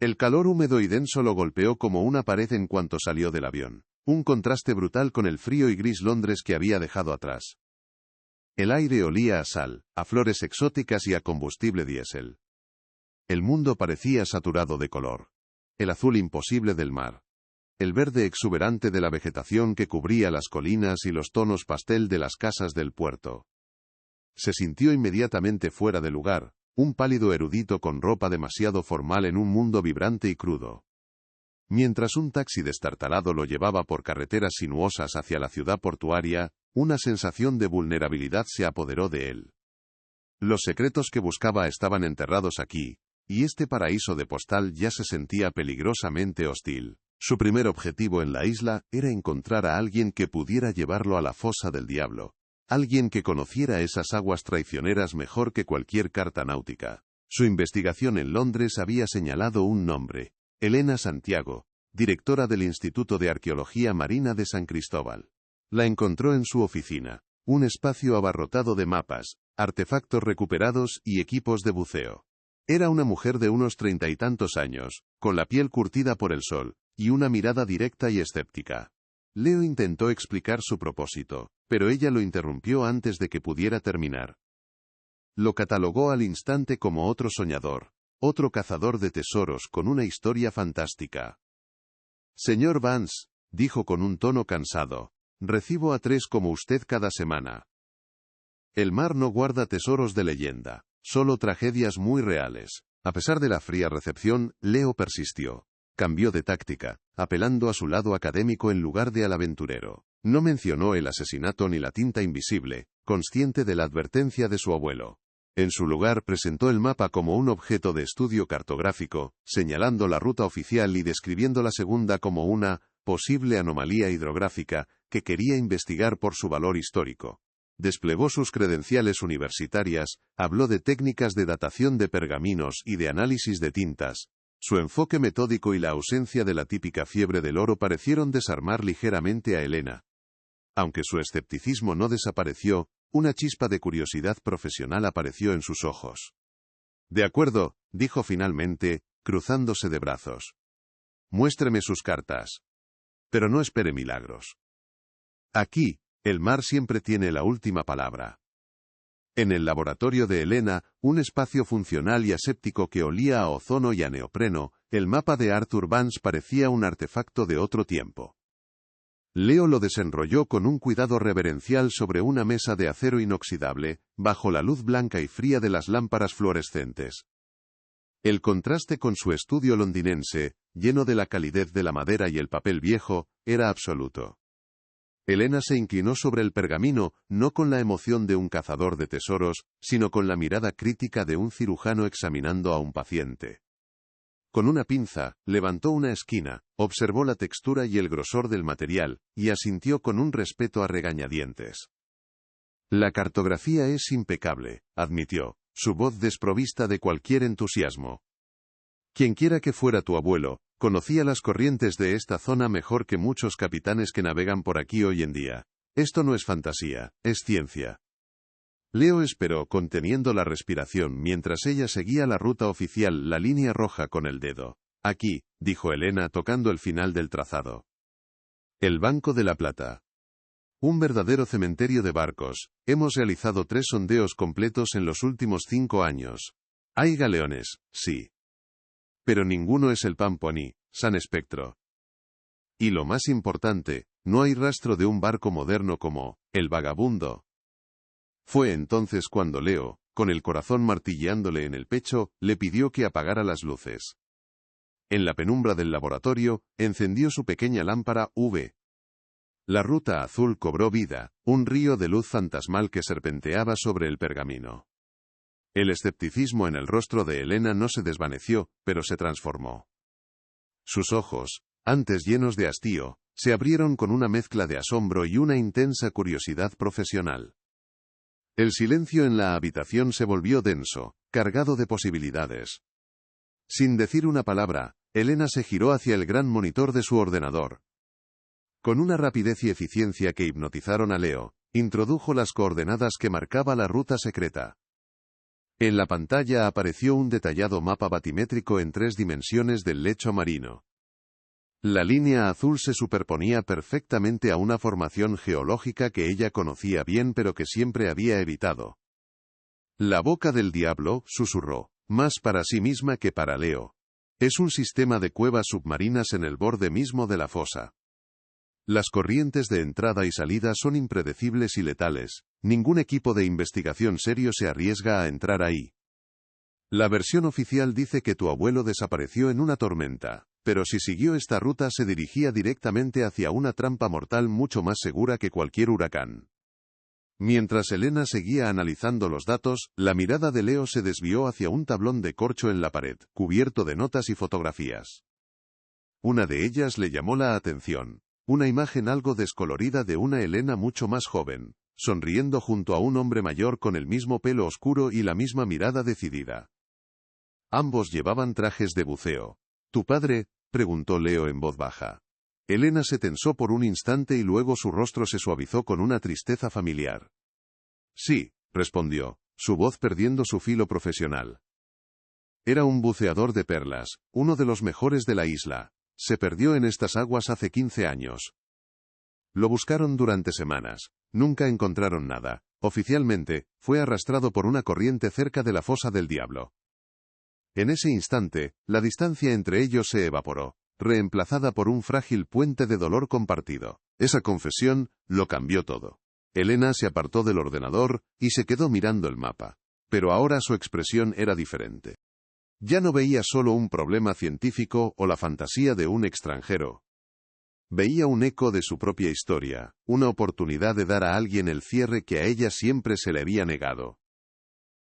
Speaker 1: El calor húmedo y denso lo golpeó como una pared en cuanto salió del avión, un contraste brutal con el frío y gris Londres que había dejado atrás. El aire olía a sal, a flores exóticas y a combustible diésel. El mundo parecía saturado de color. El azul imposible del mar. El verde exuberante de la vegetación que cubría las colinas y los tonos pastel de las casas del puerto. Se sintió inmediatamente fuera de lugar, un pálido erudito con ropa demasiado formal en un mundo vibrante y crudo. Mientras un taxi destartalado lo llevaba por carreteras sinuosas hacia la ciudad portuaria, una sensación de vulnerabilidad se apoderó de él. Los secretos que buscaba estaban enterrados aquí, y este paraíso de postal ya se sentía peligrosamente hostil. Su primer objetivo en la isla era encontrar a alguien que pudiera llevarlo a la Fosa del Diablo. Alguien que conociera esas aguas traicioneras mejor que cualquier carta náutica. Su investigación en Londres había señalado un nombre: Elena Santiago, directora del Instituto de Arqueología Marina de San Cristóbal. La encontró en su oficina, un espacio abarrotado de mapas, artefactos recuperados y equipos de buceo. Era una mujer de unos 30 y tantos años, con la piel curtida por el sol, y una mirada directa y escéptica. Leo intentó explicar su propósito, pero ella lo interrumpió antes de que pudiera terminar. Lo catalogó al instante como otro soñador, otro cazador de tesoros con una historia fantástica. Señor Vance, dijo con un tono cansado, recibo a 3 como usted cada semana. El mar no guarda tesoros de leyenda, solo tragedias muy reales. A pesar de la fría recepción, Leo persistió. Cambió de táctica, apelando a su lado académico en lugar de al aventurero. No mencionó el asesinato ni la tinta invisible, consciente de la advertencia de su abuelo. En su lugar presentó el mapa como un objeto de estudio cartográfico, señalando la ruta oficial y describiendo la segunda como una posible anomalía hidrográfica que quería investigar por su valor histórico. Desplegó sus credenciales universitarias, habló de técnicas de datación de pergaminos y de análisis de tintas. Su enfoque metódico y la ausencia de la típica fiebre del oro parecieron desarmar ligeramente a Elena. Aunque su escepticismo no desapareció, una chispa de curiosidad profesional apareció en sus ojos. De acuerdo, dijo finalmente, cruzándose de brazos. Muéstreme sus cartas. Pero no espere milagros. Aquí, el mar siempre tiene la última palabra. En el laboratorio de Elena, un espacio funcional y aséptico que olía a ozono y a neopreno, el mapa de Arthur Vance parecía un artefacto de otro tiempo. Leo lo desenrolló con un cuidado reverencial sobre una mesa de acero inoxidable, bajo la luz blanca y fría de las lámparas fluorescentes. El contraste con su estudio londinense, lleno de la calidez de la madera y el papel viejo, era absoluto. Elena se inclinó sobre el pergamino, no con la emoción de un cazador de tesoros, sino con la mirada crítica de un cirujano examinando a un paciente. Con una pinza, levantó una esquina, observó la textura y el grosor del material, y asintió con un respeto a regañadientes. La cartografía es impecable, admitió, su voz desprovista de cualquier entusiasmo. Quienquiera que fuera tu abuelo, conocía las corrientes de esta zona mejor que muchos capitanes que navegan por aquí hoy en día. Esto no es fantasía, es ciencia. Leo esperó conteniendo la respiración mientras ella seguía la ruta oficial, la línea roja con el dedo. Aquí, dijo Elena tocando el final del trazado. El Banco de la Plata. Un verdadero cementerio de barcos. Hemos realizado 3 sondeos completos en los últimos 5 años. Hay galeones, sí. Pero ninguno es el Pamponi, San Espectro. Y lo más importante, no hay rastro de un barco moderno como el Vagabundo. Fue entonces cuando Leo, con el corazón martilleándole en el pecho, le pidió que apagara las luces. En la penumbra del laboratorio, encendió su pequeña lámpara UV. La ruta azul cobró vida, un río de luz fantasmal que serpenteaba sobre el pergamino. El escepticismo en el rostro de Elena no se desvaneció, pero se transformó. Sus ojos, antes llenos de hastío, se abrieron con una mezcla de asombro y una intensa curiosidad profesional. El silencio en la habitación se volvió denso, cargado de posibilidades. Sin decir una palabra, Elena se giró hacia el gran monitor de su ordenador. Con una rapidez y eficiencia que hipnotizaron a Leo, introdujo las coordenadas que marcaba la ruta secreta. En la pantalla apareció un detallado mapa batimétrico en 3 dimensiones del lecho marino. La línea azul se superponía perfectamente a una formación geológica que ella conocía bien pero que siempre había evitado. La boca del diablo, susurró, más para sí misma que para Leo. Es un sistema de cuevas submarinas en el borde mismo de la fosa. Las corrientes de entrada y salida son impredecibles y letales. Ningún equipo de investigación serio se arriesga a entrar ahí. La versión oficial dice que tu abuelo desapareció en una tormenta, pero si siguió esta ruta se dirigía directamente hacia una trampa mortal mucho más segura que cualquier huracán. Mientras Elena seguía analizando los datos, la mirada de Leo se desvió hacia un tablón de corcho en la pared, cubierto de notas y fotografías. Una de ellas le llamó la atención. Una imagen algo descolorida de una Elena mucho más joven, sonriendo junto a un hombre mayor con el mismo pelo oscuro y la misma mirada decidida. Ambos llevaban trajes de buceo. ¿Tu padre?, preguntó Leo en voz baja. Elena se tensó por un instante y luego su rostro se suavizó con una tristeza familiar. Sí, respondió, su voz perdiendo su filo profesional. Era un buceador de perlas, uno de los mejores de la isla. Se perdió en estas aguas hace 15 años. Lo buscaron durante semanas. Nunca encontraron nada. Oficialmente, fue arrastrado por una corriente cerca de la fosa del diablo. En ese instante, la distancia entre ellos se evaporó, reemplazada por un frágil puente de dolor compartido. Esa confesión lo cambió todo. Elena se apartó del ordenador y se quedó mirando el mapa. Pero ahora su expresión era diferente. Ya no veía solo un problema científico o la fantasía de un extranjero. Veía un eco de su propia historia, una oportunidad de dar a alguien el cierre que a ella siempre se le había negado.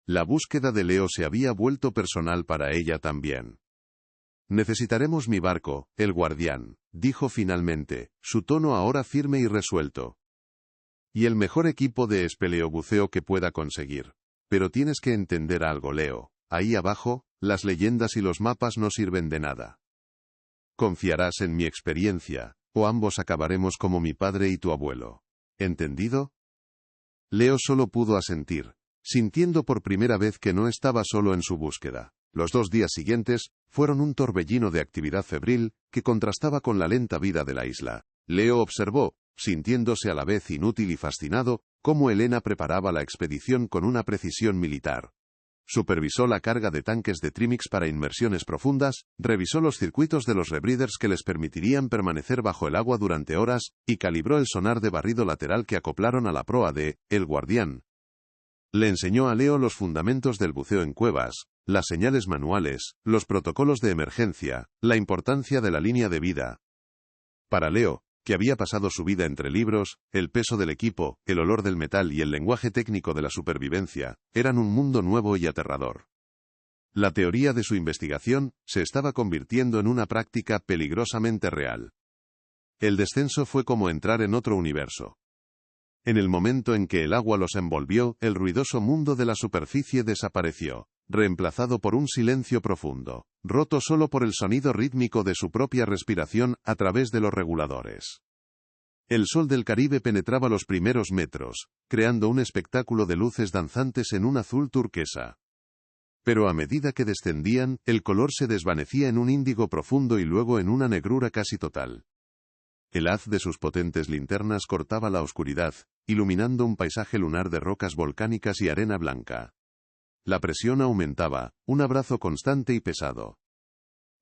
Speaker 1: La búsqueda de Leo se había vuelto personal para ella también. Necesitaremos mi barco, el Guardián, dijo finalmente, su tono ahora firme y resuelto. Y el mejor equipo de espeleobuceo que pueda conseguir. Pero tienes que entender algo, Leo. Ahí abajo, las leyendas y los mapas no sirven de nada. Confiarás en mi experiencia, o ambos acabaremos como mi padre y tu abuelo. ¿Entendido? Leo solo pudo asentir, sintiendo por primera vez que no estaba solo en su búsqueda. Los 2 días siguientes fueron un torbellino de actividad febril que contrastaba con la lenta vida de la isla. Leo observó, sintiéndose a la vez inútil y fascinado, cómo Elena preparaba la expedición con una precisión militar. supervisó la carga de tanques de Trimix para inmersiones profundas, revisó los circuitos de los rebreathers que les permitirían permanecer bajo el agua durante horas, y calibró el sonar de barrido lateral que acoplaron a la proa de El Guardián. Le enseñó a Leo los fundamentos del buceo en cuevas, las señales manuales, los protocolos de emergencia, la importancia de la línea de vida. Para Leo, que había pasado su vida entre libros, el peso del equipo, el olor del metal y el lenguaje técnico de la supervivencia, eran un mundo nuevo y aterrador. La teoría de su investigación se estaba convirtiendo en una práctica peligrosamente real. El descenso fue como entrar en otro universo. En el momento en que el agua los envolvió, el ruidoso mundo de la superficie desapareció, reemplazado por un silencio profundo, roto solo por el sonido rítmico de su propia respiración a través de los reguladores. El sol del Caribe penetraba los primeros metros, creando un espectáculo de luces danzantes en un azul turquesa. Pero a medida que descendían, el color se desvanecía en un índigo profundo y luego en una negrura casi total. El haz de sus potentes linternas cortaba la oscuridad, iluminando un paisaje lunar de rocas volcánicas y arena blanca. La presión aumentaba, un abrazo constante y pesado.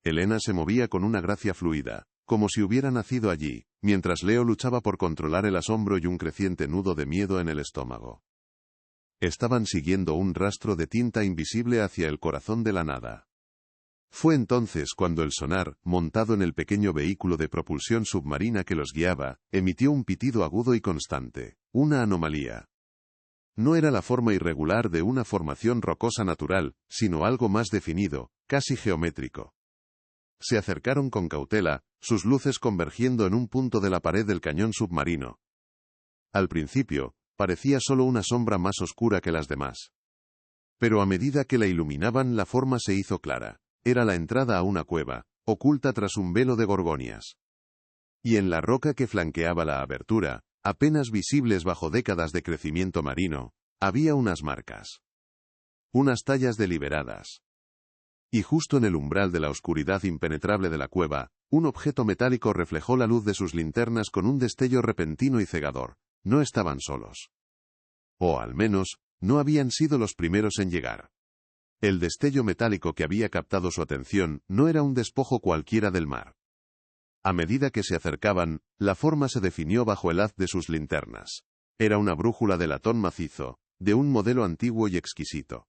Speaker 1: Elena se movía con una gracia fluida, como si hubiera nacido allí, mientras Leo luchaba por controlar el asombro y un creciente nudo de miedo en el estómago. Estaban siguiendo un rastro de tinta invisible hacia el corazón de la nada. Fue entonces cuando el sonar, montado en el pequeño vehículo de propulsión submarina que los guiaba, emitió un pitido agudo y constante, una anomalía. No era la forma irregular de una formación rocosa natural, sino algo más definido, casi geométrico. Se acercaron con cautela, sus luces convergiendo en un punto de la pared del cañón submarino. Al principio, parecía solo una sombra más oscura que las demás. Pero a medida que la iluminaban, la forma se hizo clara. Era la entrada a una cueva, oculta tras un velo de gorgonias. Y en la roca que flanqueaba la abertura, apenas visibles bajo décadas de crecimiento marino, había unas marcas. Unas tallas deliberadas. Y justo en el umbral de la oscuridad impenetrable de la cueva, un objeto metálico reflejó la luz de sus linternas con un destello repentino y cegador. No estaban solos. O al menos, no habían sido los primeros en llegar. El destello metálico que había captado su atención no era un despojo cualquiera del mar. A medida que se acercaban, la forma se definió bajo el haz de sus linternas. Era una brújula de latón macizo, de un modelo antiguo y exquisito.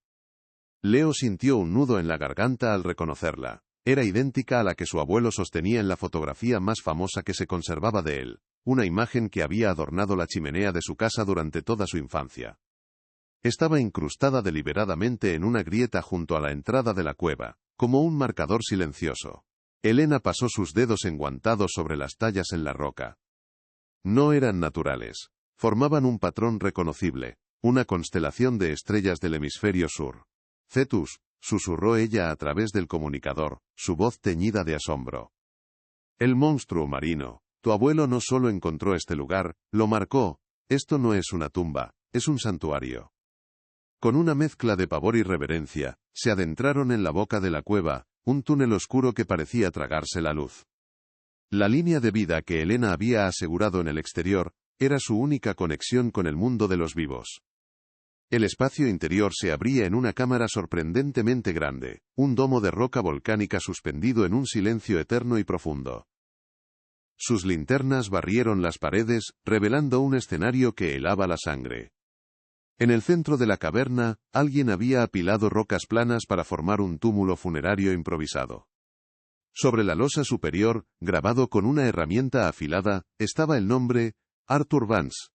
Speaker 1: Leo sintió un nudo en la garganta al reconocerla. Era idéntica a la que su abuelo sostenía en la fotografía más famosa que se conservaba de él, una imagen que había adornado la chimenea de su casa durante toda su infancia. Estaba incrustada deliberadamente en una grieta junto a la entrada de la cueva, como un marcador silencioso. Elena pasó sus dedos enguantados sobre las tallas en la roca. No eran naturales. Formaban un patrón reconocible, una constelación de estrellas del hemisferio sur. Cetus, susurró ella a través del comunicador, su voz teñida de asombro. El monstruo marino. Tu abuelo no solo encontró este lugar, lo marcó. Esto no es una tumba, es un santuario. Con una mezcla de pavor y reverencia, se adentraron en la boca de la cueva, un túnel oscuro que parecía tragarse la luz. La línea de vida que Elena había asegurado en el exterior, era su única conexión con el mundo de los vivos. El espacio interior se abría en una cámara sorprendentemente grande, un domo de roca volcánica suspendido en un silencio eterno y profundo. Sus linternas barrieron las paredes, revelando un escenario que helaba la sangre. En el centro de la caverna, alguien había apilado rocas planas para formar un túmulo funerario improvisado. Sobre la losa superior, grabado con una herramienta afilada, estaba el nombre, Arthur Vance.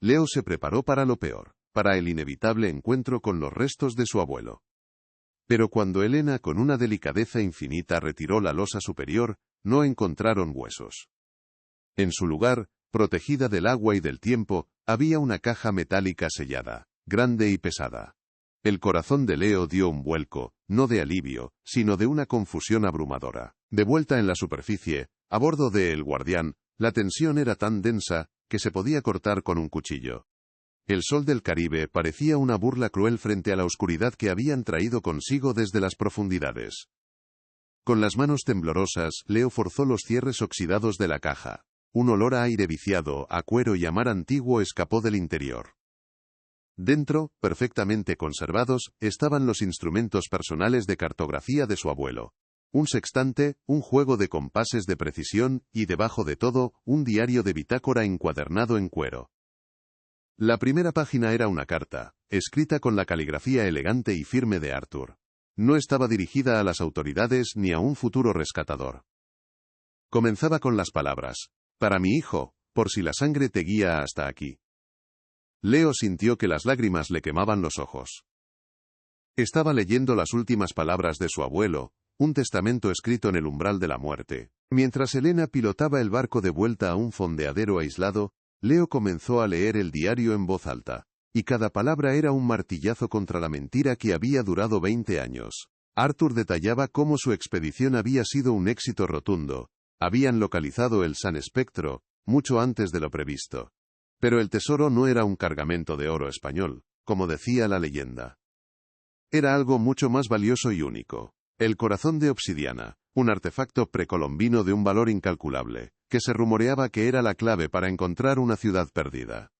Speaker 1: Leo se preparó para lo peor, para el inevitable encuentro con los restos de su abuelo. Pero cuando Elena con una delicadeza infinita retiró la losa superior, no encontraron huesos. En su lugar, protegida del agua y del tiempo, había una caja metálica sellada, grande y pesada. El corazón de Leo dio un vuelco, no de alivio, sino de una confusión abrumadora. De vuelta en la superficie, a bordo de El Guardián, la tensión era tan densa, que se podía cortar con un cuchillo. El sol del Caribe parecía una burla cruel frente a la oscuridad que habían traído consigo desde las profundidades. Con las manos temblorosas, Leo forzó los cierres oxidados de la caja. Un olor a aire viciado, a cuero y a mar antiguo escapó del interior. Dentro, perfectamente conservados, estaban los instrumentos personales de cartografía de su abuelo. Un sextante, un juego de compases de precisión, y debajo de todo, un diario de bitácora encuadernado en cuero. La primera página era una carta, escrita con la caligrafía elegante y firme de Arthur. No estaba dirigida a las autoridades ni a un futuro rescatador. Comenzaba con las palabras: «Para mi hijo, por si la sangre te guía hasta aquí». Leo sintió que las lágrimas le quemaban los ojos. Estaba leyendo las últimas palabras de su abuelo, un testamento escrito en el umbral de la muerte. Mientras Elena pilotaba el barco de vuelta a un fondeadero aislado, Leo comenzó a leer el diario en voz alta, y cada palabra era un martillazo contra la mentira que había durado 20 años. Arthur detallaba cómo su expedición había sido un éxito rotundo. Habían localizado el San Espectro, mucho antes de lo previsto. Pero el tesoro no era un cargamento de oro español, como decía la leyenda. Era algo mucho más valioso y único. El corazón de obsidiana, un artefacto precolombino de un valor incalculable, que se rumoreaba que era la clave para encontrar una ciudad perdida.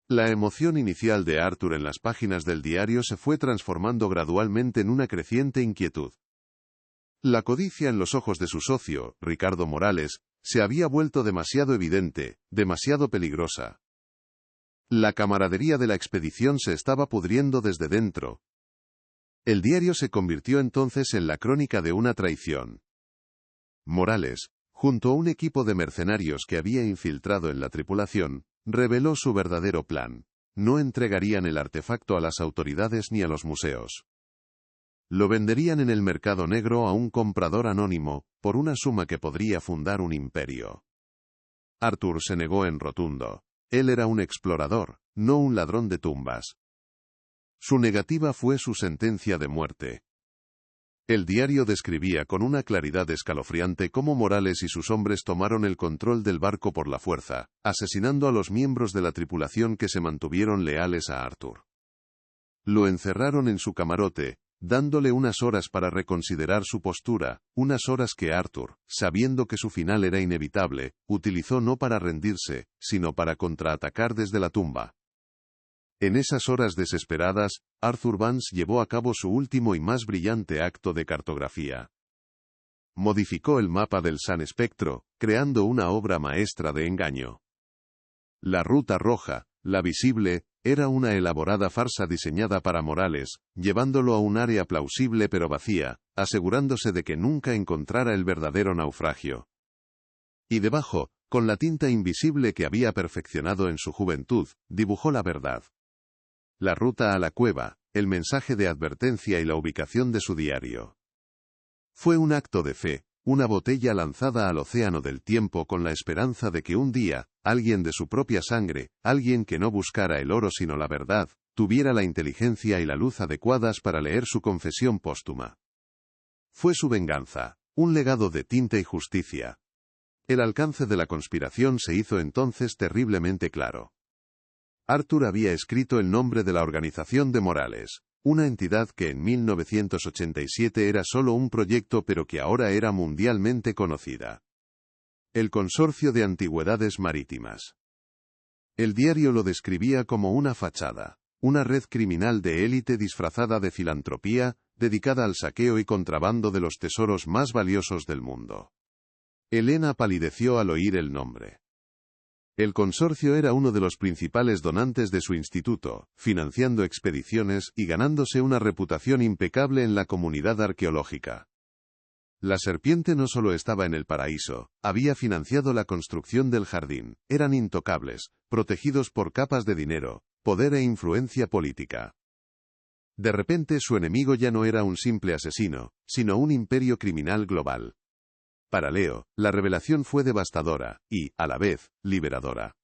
Speaker 1: La emoción inicial de Arthur en las páginas del diario se fue transformando gradualmente en una creciente inquietud. La codicia en los ojos de su socio, Ricardo Morales, se había vuelto demasiado evidente, demasiado peligrosa. La camaradería de la expedición se estaba pudriendo desde dentro. El diario se convirtió entonces en la crónica de una traición. Morales, junto a un equipo de mercenarios que había infiltrado en la tripulación, reveló su verdadero plan. No entregarían el artefacto a las autoridades ni a los museos. Lo venderían en el mercado negro a un comprador anónimo, por una suma que podría fundar un imperio. Arthur se negó en rotundo. Él era un explorador, no un ladrón de tumbas. Su negativa fue su sentencia de muerte. El diario describía con una claridad escalofriante cómo Morales y sus hombres tomaron el control del barco por la fuerza, asesinando a los miembros de la tripulación que se mantuvieron leales a Arthur. Lo encerraron en su camarote, dándole unas horas para reconsiderar su postura, unas horas que Arthur, sabiendo que su final era inevitable, utilizó no para rendirse, sino para contraatacar desde la tumba. En esas horas desesperadas, Arthur Vance llevó a cabo su último y más brillante acto de cartografía. Modificó el mapa del San Espectro, creando una obra maestra de engaño. La Ruta Roja, la visible, era una elaborada farsa diseñada para Morales, llevándolo a un área plausible pero vacía, asegurándose de que nunca encontrara el verdadero naufragio. Y debajo, con la tinta invisible que había perfeccionado en su juventud, dibujó la verdad. La ruta a la cueva, el mensaje de advertencia y la ubicación de su diario. Fue un acto de fe, una botella lanzada al océano del tiempo con la esperanza de que un día, alguien de su propia sangre, alguien que no buscara el oro sino la verdad, tuviera la inteligencia y la luz adecuadas para leer su confesión póstuma. Fue su venganza, un legado de tinta y justicia. El alcance de la conspiración se hizo entonces terriblemente claro. Arthur había escrito el nombre de la organización de Morales, una entidad que en 1987 era solo un proyecto pero que ahora era mundialmente conocida. El Consorcio de Antigüedades Marítimas. El diario lo describía como una fachada, una red criminal de élite disfrazada de filantropía, dedicada al saqueo y contrabando de los tesoros más valiosos del mundo. Elena palideció al oír el nombre. El consorcio era uno de los principales donantes de su instituto, financiando expediciones y ganándose una reputación impecable en la comunidad arqueológica. La serpiente no solo estaba en el paraíso, había financiado la construcción del jardín, eran intocables, protegidos por capas de dinero, poder e influencia política. De repente su enemigo ya no era un simple asesino, sino un imperio criminal global. Para Leo, la revelación fue devastadora, y, a la vez, liberadora.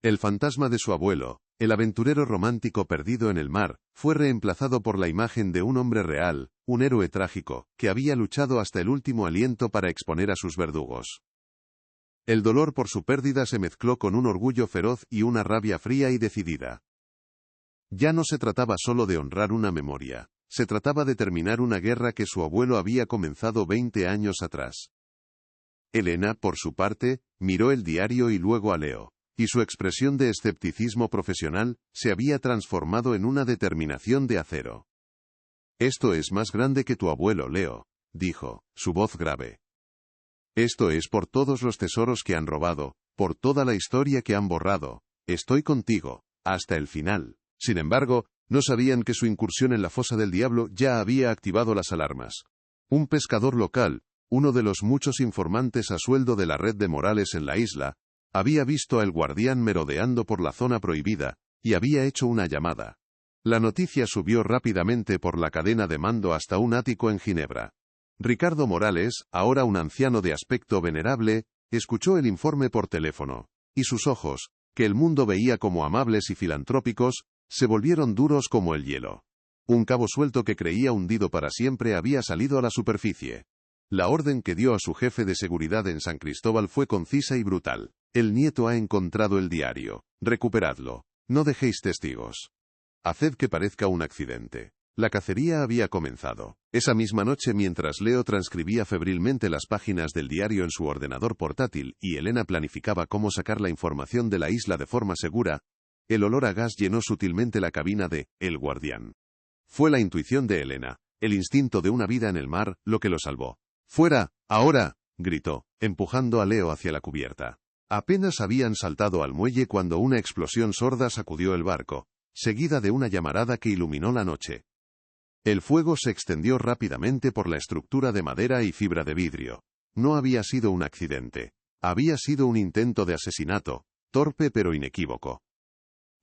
Speaker 1: El fantasma de su abuelo, el aventurero romántico perdido en el mar, fue reemplazado por la imagen de un hombre real, un héroe trágico, que había luchado hasta el último aliento para exponer a sus verdugos. El dolor por su pérdida se mezcló con un orgullo feroz y una rabia fría y decidida. Ya no se trataba solo de honrar una memoria. Se trataba de terminar una guerra que su abuelo había comenzado 20 años atrás. Elena, por su parte, miró el diario y luego a Leo. y su expresión de escepticismo profesional se había transformado en una determinación de acero. «Esto es más grande que tu abuelo, Leo», dijo, su voz grave. «Esto es por todos los tesoros que han robado, por toda la historia que han borrado. Estoy contigo, hasta el final». Sin embargo, no sabían que su incursión en la fosa del diablo ya había activado las alarmas. Un pescador local, uno de los muchos informantes a sueldo de la red de Morales en la isla, había visto al guardián merodeando por la zona prohibida, y había hecho una llamada. La noticia subió rápidamente por la cadena de mando hasta un ático en Ginebra. Ricardo Morales, ahora un anciano de aspecto venerable, escuchó el informe por teléfono, y sus ojos, que el mundo veía como amables y filantrópicos, se volvieron duros como el hielo. Un cabo suelto que creía hundido para siempre había salido a la superficie. La orden que dio a su jefe de seguridad en San Cristóbal fue concisa y brutal. «El nieto ha encontrado el diario. Recuperadlo. No dejéis testigos. Haced que parezca un accidente». La cacería había comenzado. Esa misma noche, mientras Leo transcribía febrilmente las páginas del diario en su ordenador portátil y Elena planificaba cómo sacar la información de la isla de forma segura, el olor a gas llenó sutilmente la cabina de El Guardián. Fue la intuición de Elena, el instinto de una vida en el mar, lo que lo salvó. «¡Fuera, ahora!», gritó, empujando a Leo hacia la cubierta. Apenas habían saltado al muelle cuando una explosión sorda sacudió el barco, seguida de una llamarada que iluminó la noche. El fuego se extendió rápidamente por la estructura de madera y fibra de vidrio. No había sido un accidente. Había sido un intento de asesinato, torpe pero inequívoco.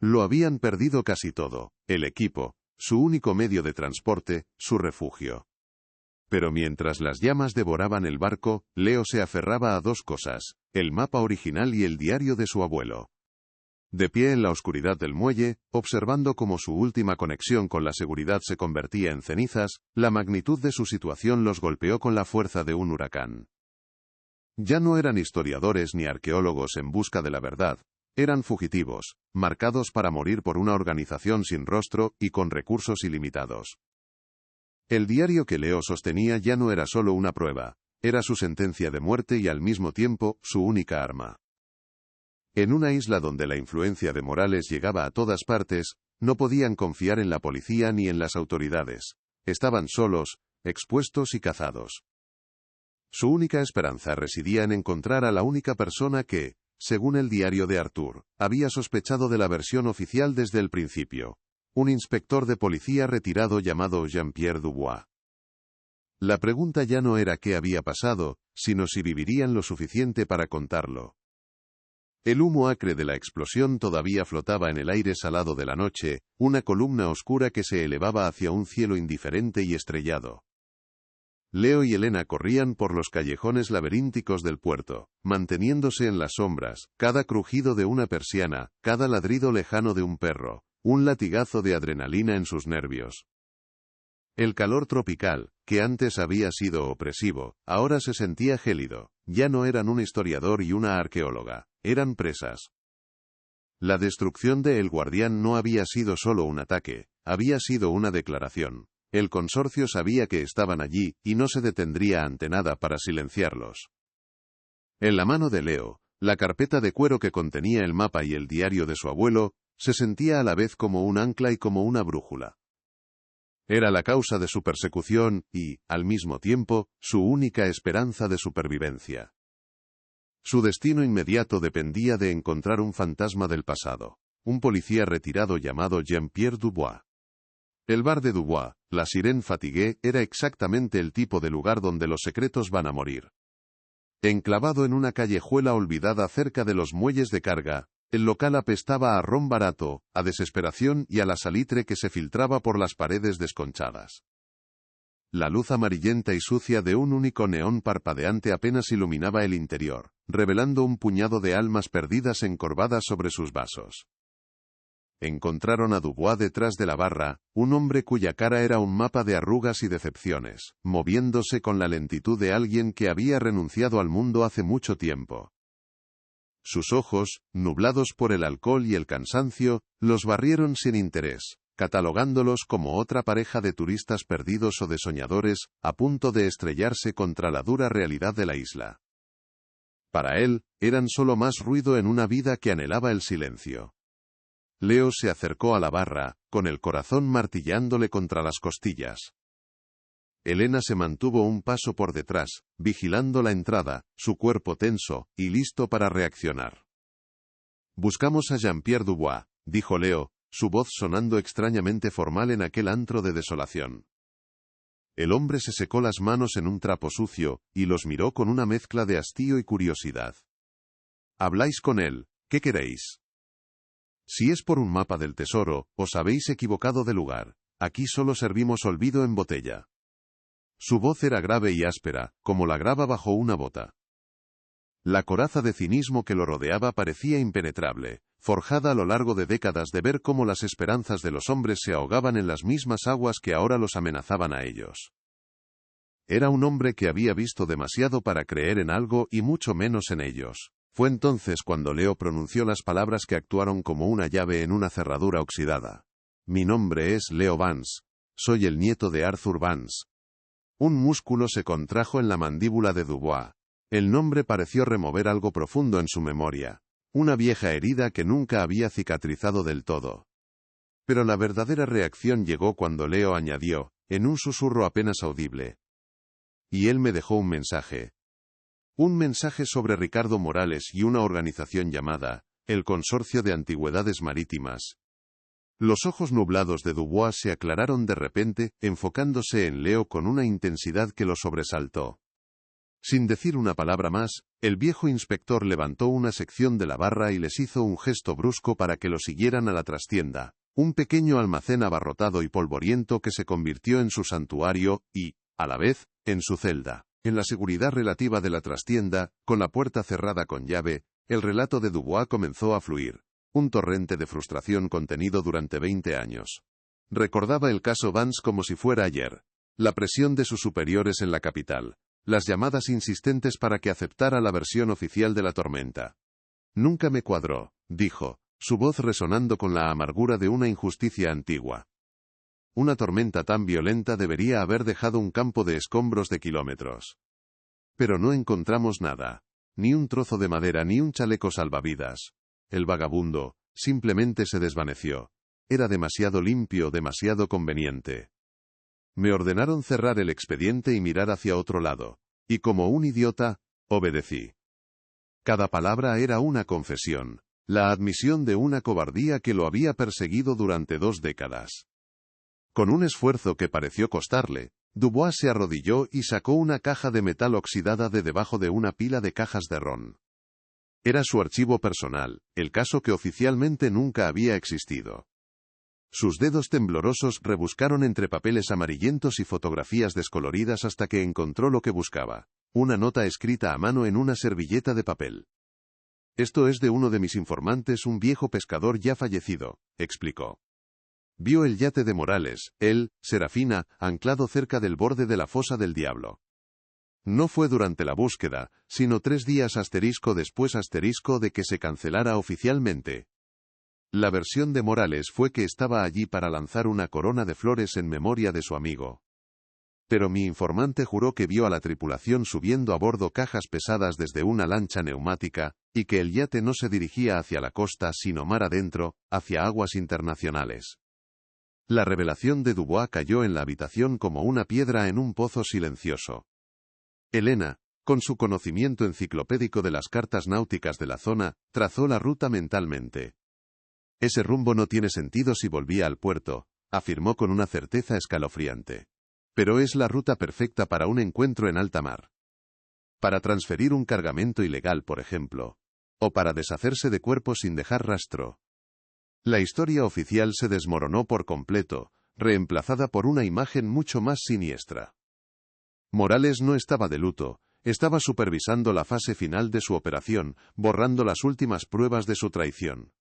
Speaker 1: Lo habían perdido casi todo: el equipo, su único medio de transporte, su refugio. Pero mientras las llamas devoraban el barco, Leo se aferraba a dos cosas: el mapa original y el diario de su abuelo. De pie en la oscuridad del muelle, observando cómo su última conexión con la seguridad se convertía en cenizas, la magnitud de su situación los golpeó con la fuerza de un huracán. Ya no eran historiadores ni arqueólogos en busca de la verdad, eran fugitivos, marcados para morir por una organización sin rostro y con recursos ilimitados. El diario que Leo sostenía ya no era solo una prueba, era su sentencia de muerte y al mismo tiempo, su única arma. En una isla donde la influencia de Morales llegaba a todas partes, no podían confiar en la policía ni en las autoridades. Estaban solos, expuestos y cazados. Su única esperanza residía en encontrar a la única persona que, según el diario de Arthur, había sospechado de la versión oficial desde el principio: un inspector de policía retirado llamado Jean-Pierre Dubois. La pregunta ya no era qué había pasado, sino si vivirían lo suficiente para contarlo. El humo acre de la explosión todavía flotaba en el aire salado de la noche, una columna oscura que se elevaba hacia un cielo indiferente y estrellado. Leo y Elena corrían por los callejones laberínticos del puerto, manteniéndose en las sombras, cada crujido de una persiana, cada ladrido lejano de un perro, un latigazo de adrenalina en sus nervios. El calor tropical, que antes había sido opresivo, ahora se sentía gélido. Ya no eran un historiador y una arqueóloga, eran presas. La destrucción de El Guardián no había sido solo un ataque, había sido una declaración. El consorcio sabía que estaban allí, y no se detendría ante nada para silenciarlos. En la mano de Leo, la carpeta de cuero que contenía el mapa y el diario de su abuelo, se sentía a la vez como un ancla y como una brújula. Era la causa de su persecución y, al mismo tiempo, su única esperanza de supervivencia. Su destino inmediato dependía de encontrar un fantasma del pasado, un policía retirado llamado Jean-Pierre Dubois. El bar de Dubois, la Sirène Fatiguée, era exactamente el tipo de lugar donde los secretos van a morir. Enclavado en una callejuela olvidada cerca de los muelles de carga, el local apestaba a ron barato, a desesperación y a la salitre que se filtraba por las paredes desconchadas. La luz amarillenta y sucia de un único neón parpadeante apenas iluminaba el interior, revelando un puñado de almas perdidas encorvadas sobre sus vasos. Encontraron a Dubois detrás de la barra, un hombre cuya cara era un mapa de arrugas y decepciones, moviéndose con la lentitud de alguien que había renunciado al mundo hace mucho tiempo. Sus ojos, nublados por el alcohol y el cansancio, los barrieron sin interés, catalogándolos como otra pareja de turistas perdidos o de soñadores, a punto de estrellarse contra la dura realidad de la isla. Para él, eran solo más ruido en una vida que anhelaba el silencio. Leo se acercó a la barra, con el corazón martillándole contra las costillas. Elena se mantuvo un paso por detrás, vigilando la entrada, su cuerpo tenso, y listo para reaccionar. «Buscamos a Jean-Pierre Dubois», dijo Leo, su voz sonando extrañamente formal en aquel antro de desolación. El hombre se secó las manos en un trapo sucio, y los miró con una mezcla de hastío y curiosidad. «Habláis con él, ¿qué queréis?» «Si es por un mapa del tesoro, os habéis equivocado de lugar. Aquí solo servimos olvido en botella». Su voz era grave y áspera, como la grava bajo una bota. La coraza de cinismo que lo rodeaba parecía impenetrable, forjada a lo largo de décadas de ver cómo las esperanzas de los hombres se ahogaban en las mismas aguas que ahora los amenazaban a ellos. Era un hombre que había visto demasiado para creer en algo y mucho menos en ellos. Fue entonces cuando Leo pronunció las palabras que actuaron como una llave en una cerradura oxidada. «Mi nombre es Leo Vance. Soy el nieto de Arthur Vance». Un músculo se contrajo en la mandíbula de Dubois. El nombre pareció remover algo profundo en su memoria, una vieja herida que nunca había cicatrizado del todo. Pero la verdadera reacción llegó cuando Leo añadió, en un susurro apenas audible. «Y él me dejó un mensaje. Un mensaje sobre Ricardo Morales y una organización llamada, el Consorcio de Antigüedades Marítimas». Los ojos nublados de Dubois se aclararon de repente, enfocándose en Leo con una intensidad que lo sobresaltó. Sin decir una palabra más, el viejo inspector levantó una sección de la barra y les hizo un gesto brusco para que lo siguieran a la trastienda, un pequeño almacén abarrotado y polvoriento que se convirtió en su santuario y, a la vez, en su celda. En la seguridad relativa de la trastienda, con la puerta cerrada con llave, el relato de Dubois comenzó a fluir. Un torrente de frustración contenido durante 20 años. Recordaba el caso Vance como si fuera ayer. La presión de sus superiores en la capital. Las llamadas insistentes para que aceptara la versión oficial de la tormenta. «Nunca me cuadró», dijo, su voz resonando con la amargura de una injusticia antigua. Una tormenta tan violenta debería haber dejado un campo de escombros de kilómetros. Pero no encontramos nada. Ni un trozo de madera ni un chaleco salvavidas. El vagabundo, simplemente se desvaneció. Era demasiado limpio, demasiado conveniente. Me ordenaron cerrar el expediente y mirar hacia otro lado. Y como un idiota, obedecí. Cada palabra era una confesión. La admisión de una cobardía que lo había perseguido durante 2 décadas. Con un esfuerzo que pareció costarle, Dubois se arrodilló y sacó una caja de metal oxidada de debajo de una pila de cajas de ron. Era su archivo personal, el caso que oficialmente nunca había existido. Sus dedos temblorosos rebuscaron entre papeles amarillentos y fotografías descoloridas hasta que encontró lo que buscaba, una nota escrita a mano en una servilleta de papel. «Esto es de uno de mis informantes, un viejo pescador ya fallecido», explicó. Vio el yate de Morales, el Serafina, anclado cerca del borde de la fosa del Diablo. No fue durante la búsqueda, sino 3 días después de que se cancelara oficialmente. La versión de Morales fue que estaba allí para lanzar una corona de flores en memoria de su amigo. Pero mi informante juró que vio a la tripulación subiendo a bordo cajas pesadas desde una lancha neumática, y que el yate no se dirigía hacia la costa sino mar adentro, hacia aguas internacionales. La revelación de Dubois cayó en la habitación como una piedra en un pozo silencioso. Elena, con su conocimiento enciclopédico de las cartas náuticas de la zona, trazó la ruta mentalmente. «Ese rumbo no tiene sentido si volvía al puerto», afirmó con una certeza escalofriante. «Pero es la ruta perfecta para un encuentro en alta mar. Para transferir un cargamento ilegal, por ejemplo. O para deshacerse de cuerpos sin dejar rastro». La historia oficial se desmoronó por completo, reemplazada por una imagen mucho más siniestra. Morales no estaba de luto, estaba supervisando la fase final de su operación, borrando las últimas pruebas de su traición.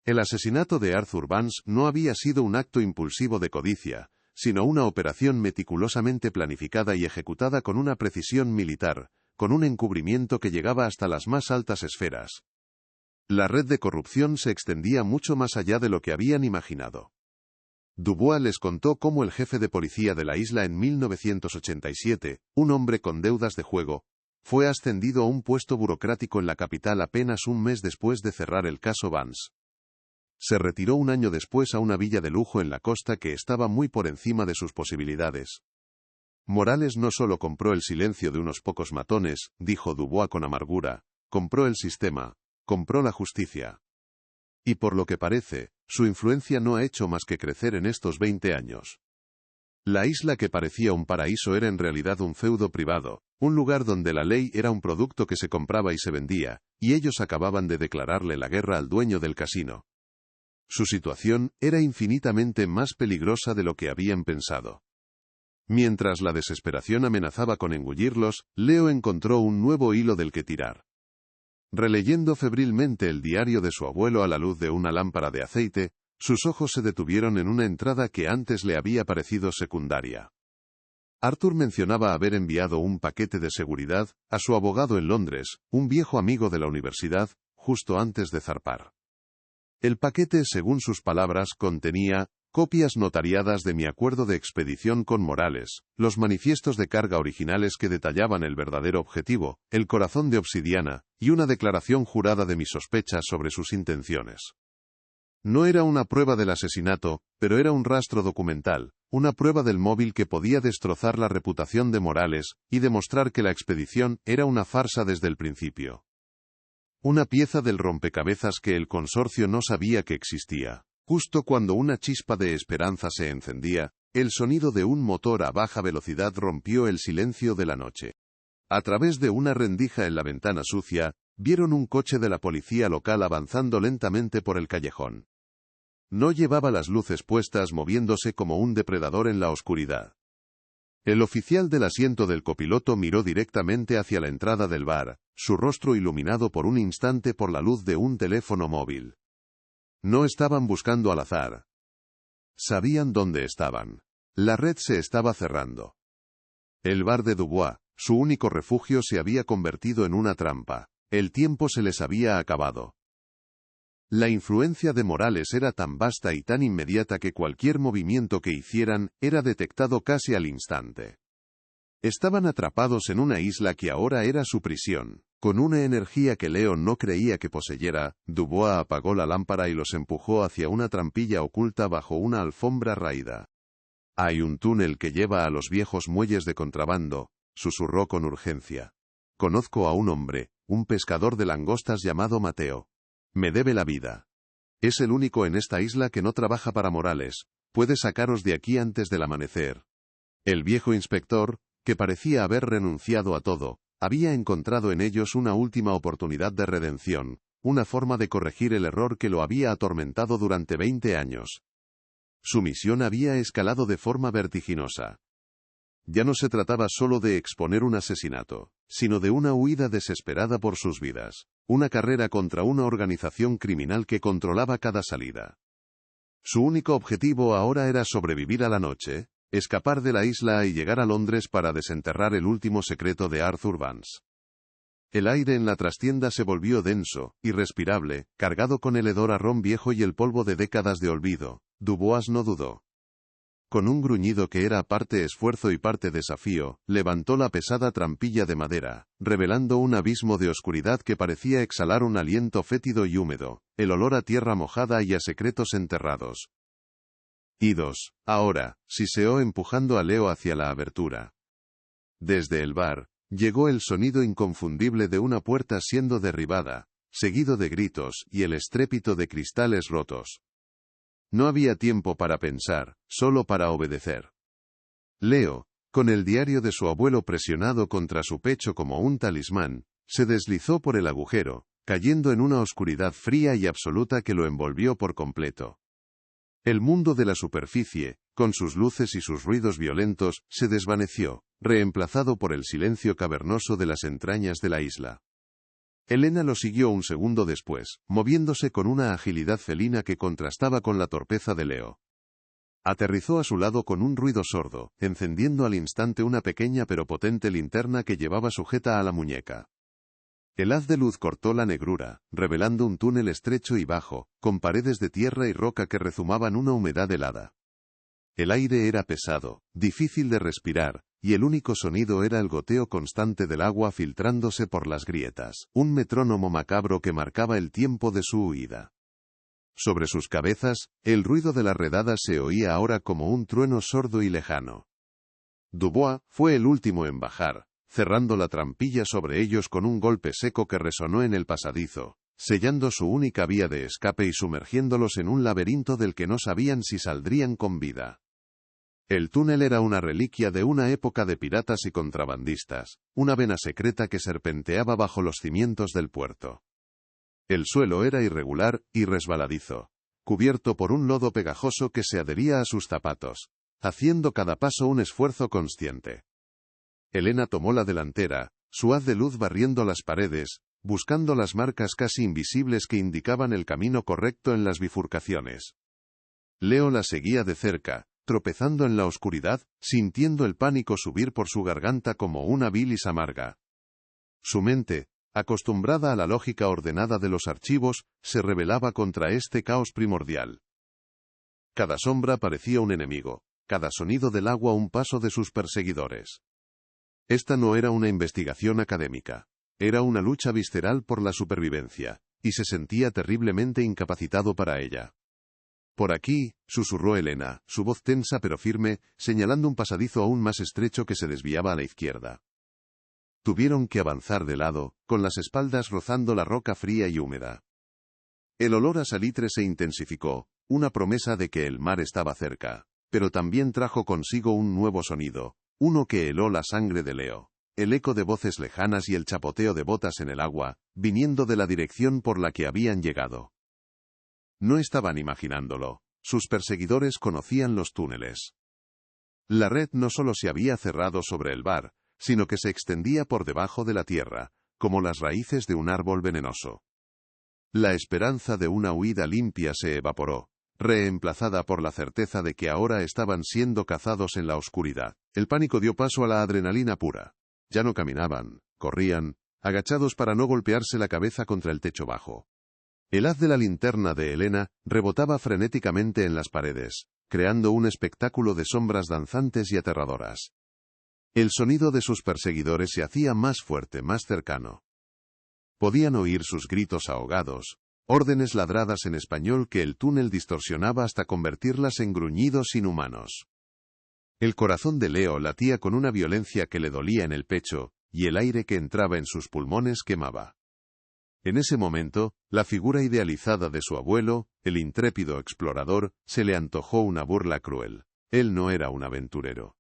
Speaker 1: El asesinato de Arthur Vance no había sido un acto impulsivo de codicia, sino una operación meticulosamente planificada y ejecutada con una precisión militar, con un encubrimiento que llegaba hasta las más altas esferas. La red de corrupción se extendía mucho más allá de lo que habían imaginado. Dubois les contó cómo el jefe de policía de la isla en 1987, un hombre con deudas de juego, Fue ascendido a un puesto burocrático en la capital apenas un mes después de cerrar el caso Vance. Se retiró un año después a una villa de lujo en la costa que estaba muy por encima de sus posibilidades. Morales no solo compró el silencio de unos pocos matones, dijo Dubois con amargura, compró el sistema, compró la justicia. Y por lo que parece, su influencia no ha hecho más que crecer en estos 20 años. La isla que parecía un paraíso era en realidad un feudo privado, un lugar donde la ley era un producto que se compraba y se vendía, y ellos acababan de declararle la guerra al dueño del casino. Su situación era infinitamente más peligrosa de lo que habían pensado. Mientras la desesperación amenazaba con engullirlos, Leo encontró un nuevo hilo del que tirar. Releyendo febrilmente el diario de su abuelo a la luz de una lámpara de aceite, sus ojos se detuvieron en una entrada que antes le había parecido secundaria. Arthur mencionaba haber enviado un paquete de seguridad a su abogado en Londres, un viejo amigo de la universidad, justo antes de zarpar. El paquete, según sus palabras, contenía copias notariadas de mi acuerdo de expedición con Morales, los manifiestos de carga originales que detallaban el verdadero objetivo, el corazón de obsidiana, y una declaración jurada de mis sospechas sobre sus intenciones. No era una prueba del asesinato, pero era un rastro documental, una prueba del móvil que podía destrozar la reputación de Morales, y demostrar que la expedición era una farsa desde el principio. Una pieza del rompecabezas que el consorcio no sabía que existía. Justo cuando una chispa de esperanza se encendía, el sonido de un motor a baja velocidad rompió el silencio de la noche. A través de una rendija en la ventana sucia, vieron un coche de la policía local avanzando lentamente por el callejón. No llevaba las luces puestas, moviéndose como un depredador en la oscuridad. El oficial del asiento del copiloto miró directamente hacia la entrada del bar, su rostro iluminado por un instante por la luz de un teléfono móvil. No estaban buscando al azar. Sabían dónde estaban. La red se estaba cerrando. El bar de Dubois, su único refugio, se había convertido en una trampa. El tiempo se les había acabado. La influencia de Morales era tan vasta y tan inmediata que cualquier movimiento que hicieran era detectado casi al instante. Estaban atrapados en una isla que ahora era su prisión. Con una energía que Leo no creía que poseyera, Dubois apagó la lámpara y los empujó hacia una trampilla oculta bajo una alfombra raída. «Hay un túnel que lleva a los viejos muelles de contrabando», susurró con urgencia. «Conozco a un hombre, un pescador de langostas llamado Mateo. Me debe la vida. Es el único en esta isla que no trabaja para Morales. Puede sacaros de aquí antes del amanecer». El viejo inspector, que parecía haber renunciado a todo, había encontrado en ellos una última oportunidad de redención, una forma de corregir el error que lo había atormentado durante 20 años. Su misión había escalado de forma vertiginosa. Ya no se trataba solo de exponer un asesinato, sino de una huida desesperada por sus vidas, una carrera contra una organización criminal que controlaba cada salida. Su único objetivo ahora era sobrevivir a la noche, escapar de la isla y llegar a Londres para desenterrar el último secreto de Arthur Vance. El aire en la trastienda se volvió denso, irrespirable, cargado con el hedor a ron viejo y el polvo de décadas de olvido. Dubois no dudó. Con un gruñido que era parte esfuerzo y parte desafío, levantó la pesada trampilla de madera, revelando un abismo de oscuridad que parecía exhalar un aliento fétido y húmedo, el olor a tierra mojada y a secretos enterrados. «Idos, ahora», siseó empujando a Leo hacia la abertura. Desde el bar, llegó el sonido inconfundible de una puerta siendo derribada, seguido de gritos y el estrépito de cristales rotos. No había tiempo para pensar, solo para obedecer. Leo, con el diario de su abuelo presionado contra su pecho como un talismán, se deslizó por el agujero, cayendo en una oscuridad fría y absoluta que lo envolvió por completo. El mundo de la superficie, con sus luces y sus ruidos violentos, se desvaneció, reemplazado por el silencio cavernoso de las entrañas de la isla. Elena lo siguió un segundo después, moviéndose con una agilidad felina que contrastaba con la torpeza de Leo. Aterrizó a su lado con un ruido sordo, encendiendo al instante una pequeña pero potente linterna que llevaba sujeta a la muñeca. El haz de luz cortó la negrura, revelando un túnel estrecho y bajo, con paredes de tierra y roca que rezumaban una humedad helada. El aire era pesado, difícil de respirar, y el único sonido era el goteo constante del agua filtrándose por las grietas, un metrónomo macabro que marcaba el tiempo de su huida. Sobre sus cabezas, el ruido de las redadas se oía ahora como un trueno sordo y lejano. Dubois fue el último en bajar, cerrando la trampilla sobre ellos con un golpe seco que resonó en el pasadizo, sellando su única vía de escape y sumergiéndolos en un laberinto del que no sabían si saldrían con vida. El túnel era una reliquia de una época de piratas y contrabandistas, una vena secreta que serpenteaba bajo los cimientos del puerto. El suelo era irregular y resbaladizo, cubierto por un lodo pegajoso que se adhería a sus zapatos, haciendo cada paso un esfuerzo consciente. Elena tomó la delantera, su haz de luz barriendo las paredes, buscando las marcas casi invisibles que indicaban el camino correcto en las bifurcaciones. Leo la seguía de cerca, tropezando en la oscuridad, sintiendo el pánico subir por su garganta como una bilis amarga. Su mente, acostumbrada a la lógica ordenada de los archivos, se rebelaba contra este caos primordial. Cada sombra parecía un enemigo, cada sonido del agua un paso de sus perseguidores. Esta no era una investigación académica, era una lucha visceral por la supervivencia, y se sentía terriblemente incapacitado para ella. Por aquí, susurró Elena, su voz tensa pero firme, señalando un pasadizo aún más estrecho que se desviaba a la izquierda. Tuvieron que avanzar de lado, con las espaldas rozando la roca fría y húmeda. El olor a salitre se intensificó, una promesa de que el mar estaba cerca, pero también trajo consigo un nuevo sonido, uno que heló la sangre de Leo, el eco de voces lejanas y el chapoteo de botas en el agua, viniendo de la dirección por la que habían llegado. No estaban imaginándolo, sus perseguidores conocían los túneles. La red no solo se había cerrado sobre el bar, sino que se extendía por debajo de la tierra, como las raíces de un árbol venenoso. La esperanza de una huida limpia se evaporó, reemplazada por la certeza de que ahora estaban siendo cazados en la oscuridad. El pánico dio paso a la adrenalina pura. Ya no caminaban, corrían, agachados para no golpearse la cabeza contra el techo bajo. El haz de la linterna de Elena rebotaba frenéticamente en las paredes, creando un espectáculo de sombras danzantes y aterradoras. El sonido de sus perseguidores se hacía más fuerte, más cercano. Podían oír sus gritos ahogados, órdenes ladradas en español que el túnel distorsionaba hasta convertirlas en gruñidos inhumanos. El corazón de Leo latía con una violencia que le dolía en el pecho, y el aire que entraba en sus pulmones quemaba. En ese momento, la figura idealizada de su abuelo, el intrépido explorador, se le antojó una burla cruel. Él no era un aventurero.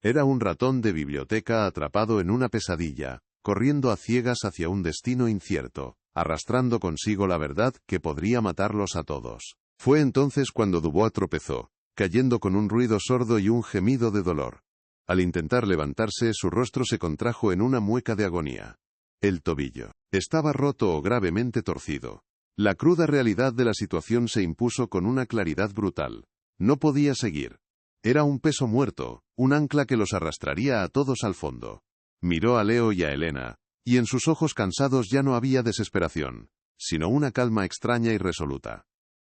Speaker 1: Era un ratón de biblioteca atrapado en una pesadilla, corriendo a ciegas hacia un destino incierto, arrastrando consigo la verdad que podría matarlos a todos. Fue entonces cuando Dubois tropezó, cayendo con un ruido sordo y un gemido de dolor. Al intentar levantarse, su rostro se contrajo en una mueca de agonía. El tobillo estaba roto o gravemente torcido. La cruda realidad de la situación se impuso con una claridad brutal. No podía seguir. Era un peso muerto, un ancla que los arrastraría a todos al fondo. Miró a Leo y a Elena, y en sus ojos cansados ya no había desesperación, sino una calma extraña y resoluta.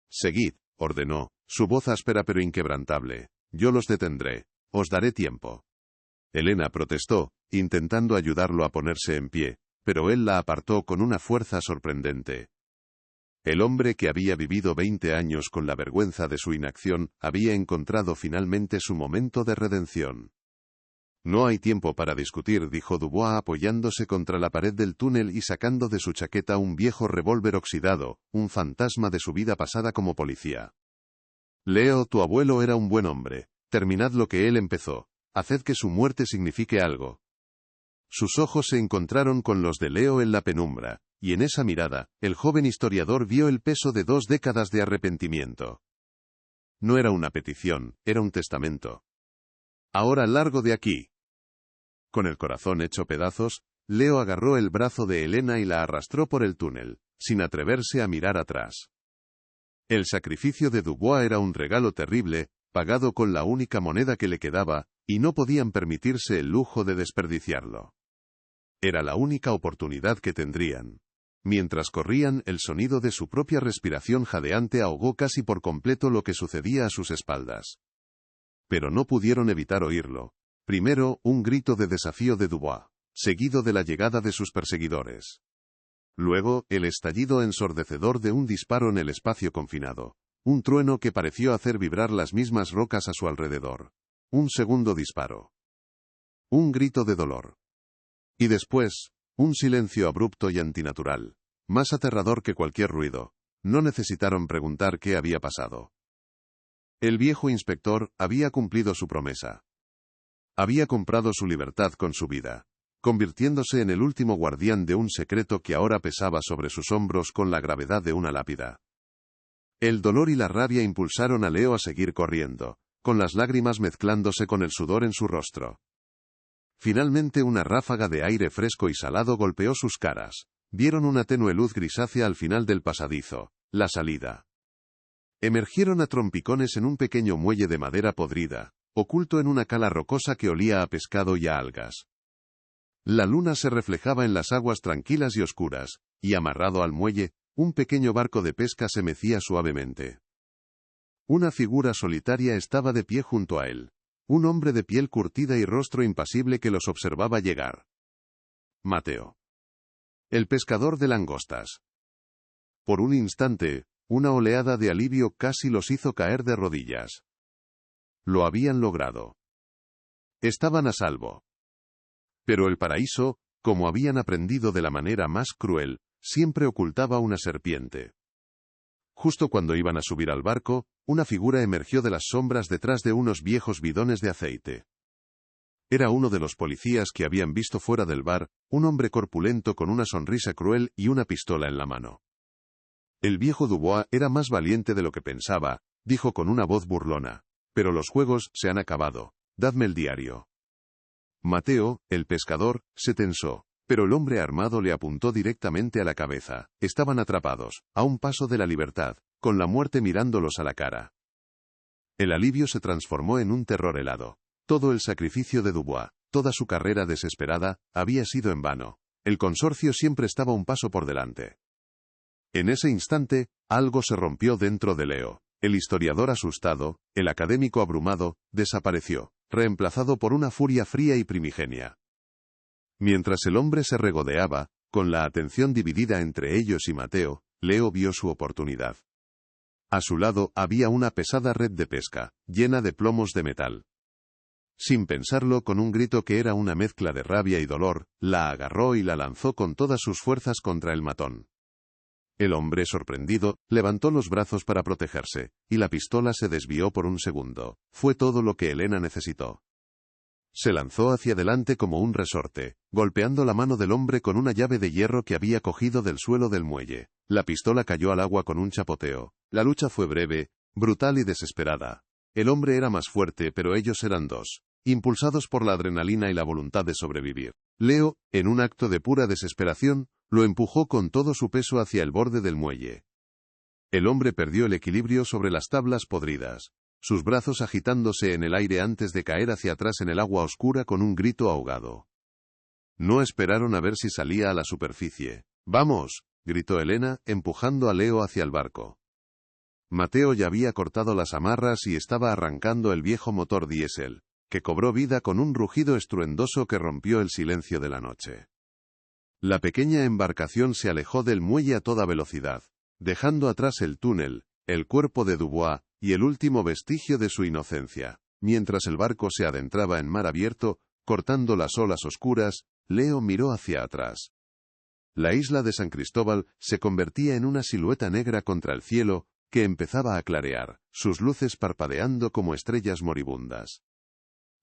Speaker 1: «Seguid», ordenó, su voz áspera pero inquebrantable. «Yo los detendré. Os daré tiempo». Elena protestó, intentando ayudarlo a ponerse en pie, pero él la apartó con una fuerza sorprendente. El hombre que había vivido 20 años con la vergüenza de su inacción, había encontrado finalmente su momento de redención. «No hay tiempo para discutir», dijo Dubois apoyándose contra la pared del túnel y sacando de su chaqueta un viejo revólver oxidado, un fantasma de su vida pasada como policía. «Leo, tu abuelo era un buen hombre. Terminad lo que él empezó. Haced que su muerte signifique algo». Sus ojos se encontraron con los de Leo en la penumbra, y en esa mirada, el joven historiador vio el peso de 2 décadas de arrepentimiento. No era una petición, era un testamento. «Ahora largo de aquí». Con el corazón hecho pedazos, Leo agarró el brazo de Elena y la arrastró por el túnel, sin atreverse a mirar atrás. El sacrificio de Dubois era un regalo terrible, pagado con la única moneda que le quedaba, y no podían permitirse el lujo de desperdiciarlo. Era la única oportunidad que tendrían. Mientras corrían, el sonido de su propia respiración jadeante ahogó casi por completo lo que sucedía a sus espaldas. Pero no pudieron evitar oírlo. Primero, un grito de desafío de Dubois, seguido de la llegada de sus perseguidores. Luego, el estallido ensordecedor de un disparo en el espacio confinado. Un trueno que pareció hacer vibrar las mismas rocas a su alrededor. Un segundo disparo. Un grito de dolor. Y después, un silencio abrupto y antinatural, más aterrador que cualquier ruido. No necesitaron preguntar qué había pasado. El viejo inspector había cumplido su promesa. Había comprado su libertad con su vida, convirtiéndose en el último guardián de un secreto que ahora pesaba sobre sus hombros con la gravedad de una lápida. El dolor y la rabia impulsaron a Leo a seguir corriendo, con las lágrimas mezclándose con el sudor en su rostro. Finalmente una ráfaga de aire fresco y salado golpeó sus caras. Vieron una tenue luz grisácea al final del pasadizo, la salida. Emergieron a trompicones en un pequeño muelle de madera podrida, oculto en una cala rocosa que olía a pescado y a algas. La luna se reflejaba en las aguas tranquilas y oscuras, y amarrado al muelle, un pequeño barco de pesca se mecía suavemente. Una figura solitaria estaba de pie junto a él. Un hombre de piel curtida y rostro impasible que los observaba llegar. Mateo. El pescador de langostas. Por un instante, una oleada de alivio casi los hizo caer de rodillas. Lo habían logrado. Estaban a salvo. Pero el paraíso, como habían aprendido de la manera más cruel, siempre ocultaba una serpiente. Justo cuando iban a subir al barco, una figura emergió de las sombras detrás de unos viejos bidones de aceite. Era uno de los policías que habían visto fuera del bar, un hombre corpulento con una sonrisa cruel y una pistola en la mano. El viejo Dubois era más valiente de lo que pensaba, dijo con una voz burlona. Pero los juegos se han acabado. Dadme el diario. Mateo, el pescador, se tensó, pero el hombre armado le apuntó directamente a la cabeza. Estaban atrapados, a un paso de la libertad, con la muerte mirándolos a la cara. El alivio se transformó en un terror helado. Todo el sacrificio de Dubois, toda su carrera desesperada, había sido en vano. El consorcio siempre estaba un paso por delante. En ese instante, algo se rompió dentro de Leo. El historiador asustado, el académico abrumado, desapareció, reemplazado por una furia fría y primigenia. Mientras el hombre se regodeaba, con la atención dividida entre ellos y Mateo, Leo vio su oportunidad. A su lado había una pesada red de pesca, llena de plomos de metal. Sin pensarlo, con un grito que era una mezcla de rabia y dolor, la agarró y la lanzó con todas sus fuerzas contra el matón. El hombre, sorprendido, levantó los brazos para protegerse, y la pistola se desvió por un segundo. Fue todo lo que Elena necesitó. Se lanzó hacia adelante como un resorte, golpeando la mano del hombre con una llave de hierro que había cogido del suelo del muelle. La pistola cayó al agua con un chapoteo. La lucha fue breve, brutal y desesperada. El hombre era más fuerte, pero ellos eran dos, impulsados por la adrenalina y la voluntad de sobrevivir. Leo, en un acto de pura desesperación, lo empujó con todo su peso hacia el borde del muelle. El hombre perdió el equilibrio sobre las tablas podridas, sus brazos agitándose en el aire antes de caer hacia atrás en el agua oscura con un grito ahogado. No esperaron a ver si salía a la superficie. ¡Vamos!, gritó Elena, empujando a Leo hacia el barco. Mateo ya había cortado las amarras y estaba arrancando el viejo motor diésel, que cobró vida con un rugido estruendoso que rompió el silencio de la noche. La pequeña embarcación se alejó del muelle a toda velocidad, dejando atrás el túnel, el cuerpo de Dubois, y el último vestigio de su inocencia. Mientras el barco se adentraba en mar abierto, cortando las olas oscuras, Leo miró hacia atrás. La isla de San Cristóbal se convertía en una silueta negra contra el cielo, que empezaba a clarear, sus luces parpadeando como estrellas moribundas.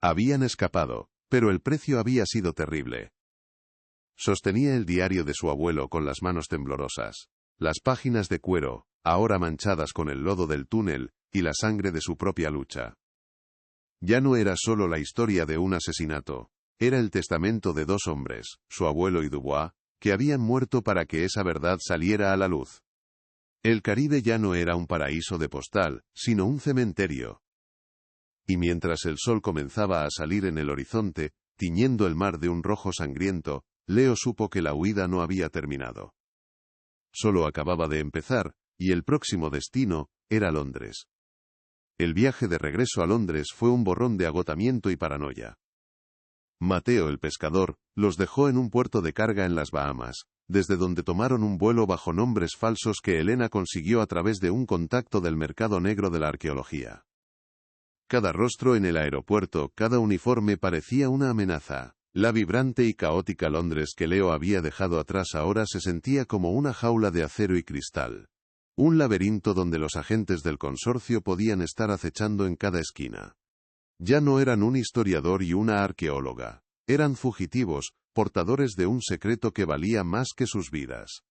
Speaker 1: Habían escapado, pero el precio había sido terrible. Sostenía el diario de su abuelo con las manos temblorosas. Las páginas de cuero, ahora manchadas con el lodo del túnel, y la sangre de su propia lucha. Ya no era solo la historia de un asesinato, era el testamento de dos hombres, su abuelo y Dubois, que habían muerto para que esa verdad saliera a la luz. El Caribe ya no era un paraíso de postal, sino un cementerio. Y mientras el sol comenzaba a salir en el horizonte, tiñendo el mar de un rojo sangriento, Leo supo que la huida no había terminado. Solo acababa de empezar, y el próximo destino era Londres. El viaje de regreso a Londres fue un borrón de agotamiento y paranoia. Mateo el pescador, los dejó en un puerto de carga en las Bahamas, desde donde tomaron un vuelo bajo nombres falsos que Elena consiguió a través de un contacto del mercado negro de la arqueología. Cada rostro en el aeropuerto, cada uniforme parecía una amenaza. La vibrante y caótica Londres que Leo había dejado atrás ahora se sentía como una jaula de acero y cristal. Un laberinto donde los agentes del consorcio podían estar acechando en cada esquina. Ya no eran un historiador y una arqueóloga. Eran fugitivos, portadores de un secreto que valía más que sus vidas.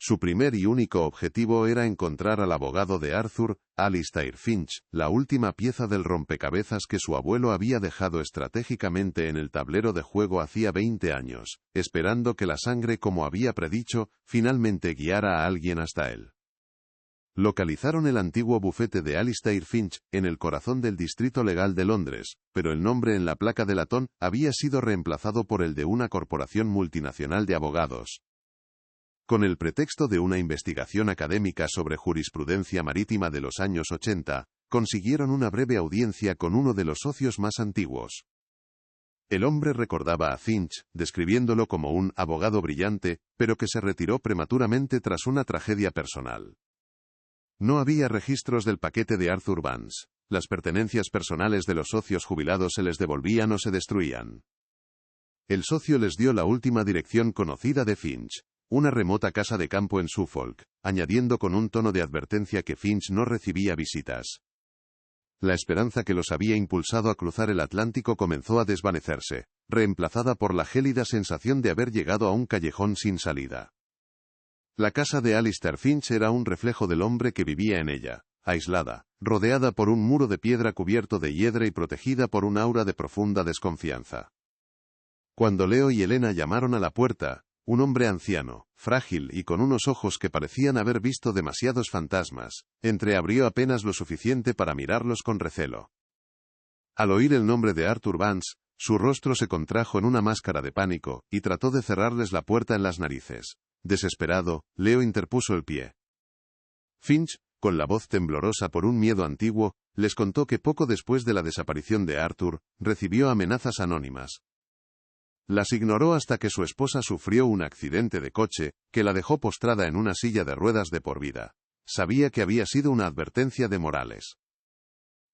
Speaker 1: Su primer y único objetivo era encontrar al abogado de Arthur, Alistair Finch, la última pieza del rompecabezas que su abuelo había dejado estratégicamente en el tablero de juego hacía 20 años, esperando que la sangre, como había predicho, finalmente guiara a alguien hasta él. Localizaron el antiguo bufete de Alistair Finch, en el corazón del Distrito Legal de Londres, pero el nombre en la placa de latón había sido reemplazado por el de una corporación multinacional de abogados. Con el pretexto de una investigación académica sobre jurisprudencia marítima de los años 80, consiguieron una breve audiencia con uno de los socios más antiguos. El hombre recordaba a Finch, describiéndolo como un abogado brillante, pero que se retiró prematuramente tras una tragedia personal. No había registros del paquete de Arthur Vance. Las pertenencias personales de los socios jubilados se les devolvían o se destruían. El socio les dio la última dirección conocida de Finch, una remota casa de campo en Suffolk, añadiendo con un tono de advertencia que Finch no recibía visitas. La esperanza que los había impulsado a cruzar el Atlántico comenzó a desvanecerse, reemplazada por la gélida sensación de haber llegado a un callejón sin salida. La casa de Alistair Finch era un reflejo del hombre que vivía en ella, aislada, rodeada por un muro de piedra cubierto de hiedra y protegida por un aura de profunda desconfianza. Cuando Leo y Elena llamaron a la puerta, un hombre anciano, frágil y con unos ojos que parecían haber visto demasiados fantasmas, entreabrió apenas lo suficiente para mirarlos con recelo. Al oír el nombre de Arthur Vance, su rostro se contrajo en una máscara de pánico, y trató de cerrarles la puerta en las narices. Desesperado, Leo interpuso el pie. Finch, con la voz temblorosa por un miedo antiguo, les contó que poco después de la desaparición de Arthur, recibió amenazas anónimas. Las ignoró hasta que su esposa sufrió un accidente de coche, que la dejó postrada en una silla de ruedas de por vida. Sabía que había sido una advertencia de Morales.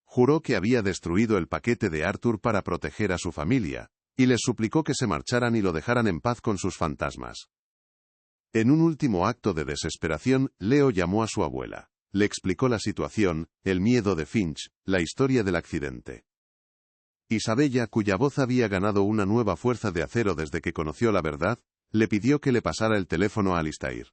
Speaker 1: Juró que había destruido el paquete de Arthur para proteger a su familia, y les suplicó que se marcharan y lo dejaran en paz con sus fantasmas. En un último acto de desesperación, Leo llamó a su abuela. Le explicó la situación, el miedo de Finch, la historia del accidente. Isabella, cuya voz había ganado una nueva fuerza de acero desde que conoció la verdad, le pidió que le pasara el teléfono a Alistair.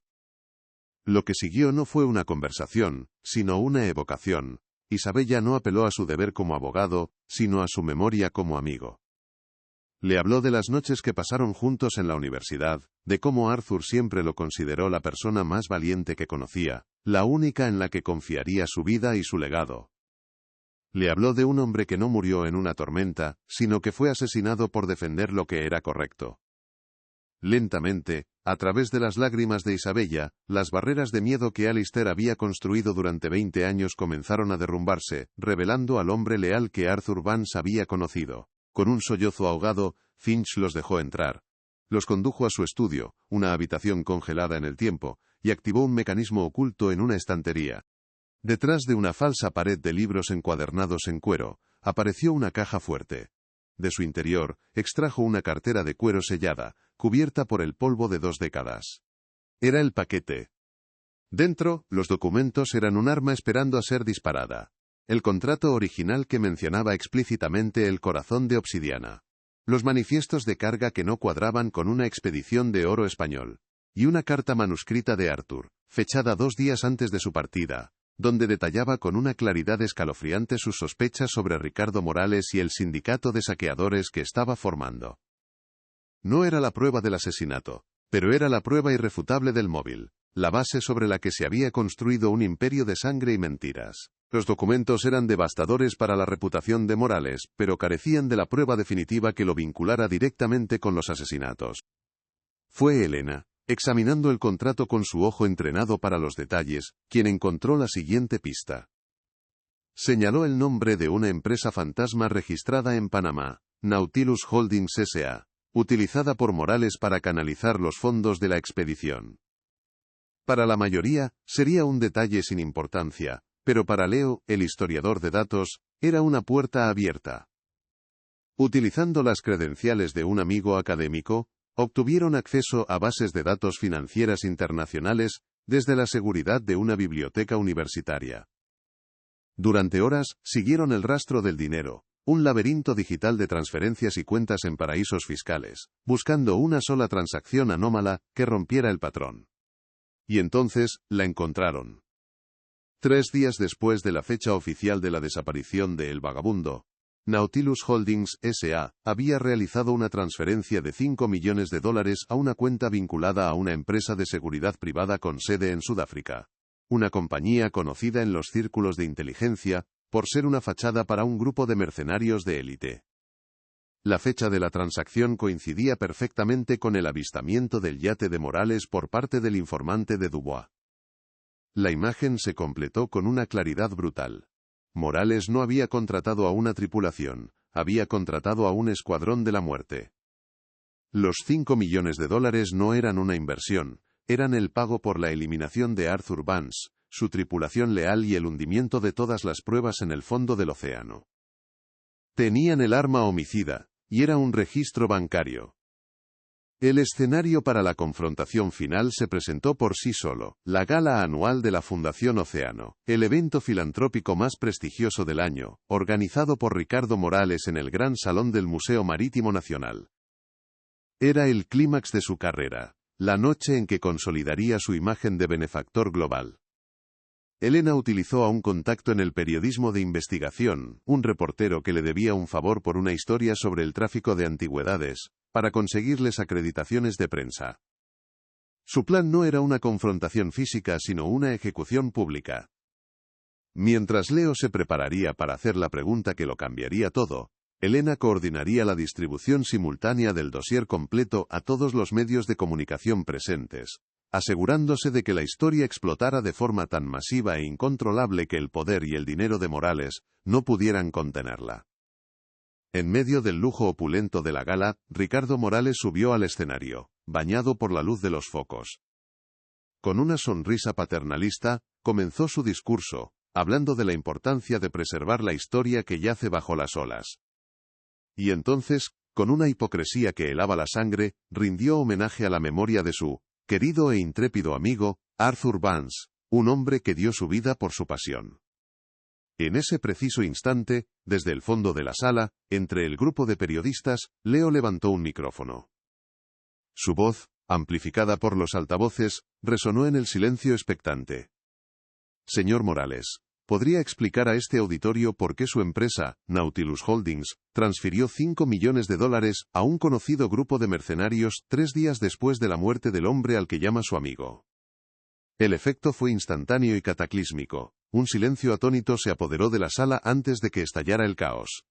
Speaker 1: Lo que siguió no fue una conversación, sino una evocación. Isabella no apeló a su deber como abogado, sino a su memoria como amigo. Le habló de las noches que pasaron juntos en la universidad, de cómo Arthur siempre lo consideró la persona más valiente que conocía, la única en la que confiaría su vida y su legado. Le habló de un hombre que no murió en una tormenta, sino que fue asesinado por defender lo que era correcto. Lentamente, a través de las lágrimas de Isabella, las barreras de miedo que Alistair había construido durante 20 años comenzaron a derrumbarse, revelando al hombre leal que Arthur Vance había conocido. Con un sollozo ahogado, Finch los dejó entrar. Los condujo a su estudio, una habitación congelada en el tiempo, y activó un mecanismo oculto en una estantería. Detrás de una falsa pared de libros encuadernados en cuero, apareció una caja fuerte. De su interior, extrajo una cartera de cuero sellada, cubierta por el polvo de 2 décadas. Era el paquete. Dentro, los documentos eran un arma esperando a ser disparada. El contrato original que mencionaba explícitamente el corazón de obsidiana. Los manifiestos de carga que no cuadraban con una expedición de oro español. Y una carta manuscrita de Arthur, fechada 2 días antes de su partida, donde detallaba con una claridad escalofriante sus sospechas sobre Ricardo Morales y el sindicato de saqueadores que estaba formando. No era la prueba del asesinato, pero era la prueba irrefutable del móvil, la base sobre la que se había construido un imperio de sangre y mentiras. Los documentos eran devastadores para la reputación de Morales, pero carecían de la prueba definitiva que lo vinculara directamente con los asesinatos. Fue Elena, examinando el contrato con su ojo entrenado para los detalles, quien encontró la siguiente pista. Señaló el nombre de una empresa fantasma registrada en Panamá, Nautilus Holdings S.A., utilizada por Morales para canalizar los fondos de la expedición. Para la mayoría, sería un detalle sin importancia, pero para Leo, el historiador de datos, era una puerta abierta. Utilizando las credenciales de un amigo académico, obtuvieron acceso a bases de datos financieras internacionales desde la seguridad de una biblioteca universitaria. Durante horas, siguieron el rastro del dinero, un laberinto digital de transferencias y cuentas en paraísos fiscales, buscando una sola transacción anómala que rompiera el patrón. Y entonces, la encontraron. 3 días después de la fecha oficial de la desaparición de El Vagabundo, Nautilus Holdings S.A. había realizado una transferencia de $5 millones a una cuenta vinculada a una empresa de seguridad privada con sede en Sudáfrica. Una compañía conocida en los círculos de inteligencia por ser una fachada para un grupo de mercenarios de élite. La fecha de la transacción coincidía perfectamente con el avistamiento del yate de Morales por parte del informante de Dubois. La imagen se completó con una claridad brutal. Morales no había contratado a una tripulación, había contratado a un escuadrón de la muerte. Los $5 millones no eran una inversión, eran el pago por la eliminación de Arthur Vance, su tripulación leal y el hundimiento de todas las pruebas en el fondo del océano. Tenían el arma homicida, y era un registro bancario. El escenario para la confrontación final se presentó por sí solo, la gala anual de la Fundación Océano, el evento filantrópico más prestigioso del año, organizado por Ricardo Morales en el Gran Salón del Museo Marítimo Nacional. Era el clímax de su carrera, la noche en que consolidaría su imagen de benefactor global. Elena utilizó a un contacto en el periodismo de investigación, un reportero que le debía un favor por una historia sobre el tráfico de antigüedades, para conseguirles acreditaciones de prensa. Su plan no era una confrontación física sino una ejecución pública. Mientras Leo se prepararía para hacer la pregunta que lo cambiaría todo, Elena coordinaría la distribución simultánea del dossier completo a todos los medios de comunicación presentes, asegurándose de que la historia explotara de forma tan masiva e incontrolable que el poder y el dinero de Morales no pudieran contenerla. En medio del lujo opulento de la gala, Ricardo Morales subió al escenario, bañado por la luz de los focos. Con una sonrisa paternalista, comenzó su discurso, hablando de la importancia de preservar la historia que yace bajo las olas. Y entonces, con una hipocresía que helaba la sangre, rindió homenaje a la memoria de su querido e intrépido amigo, Arthur Vance, un hombre que dio su vida por su pasión. En ese preciso instante, desde el fondo de la sala, entre el grupo de periodistas, Leo levantó un micrófono. Su voz, amplificada por los altavoces, resonó en el silencio expectante. Señor Morales, ¿podría explicar a este auditorio por qué su empresa, Nautilus Holdings, transfirió $5 millones a un conocido grupo de mercenarios 3 días después de la muerte del hombre al que llama su amigo? El efecto fue instantáneo y cataclísmico. Un silencio atónito se apoderó de la sala antes de que estallara el caos.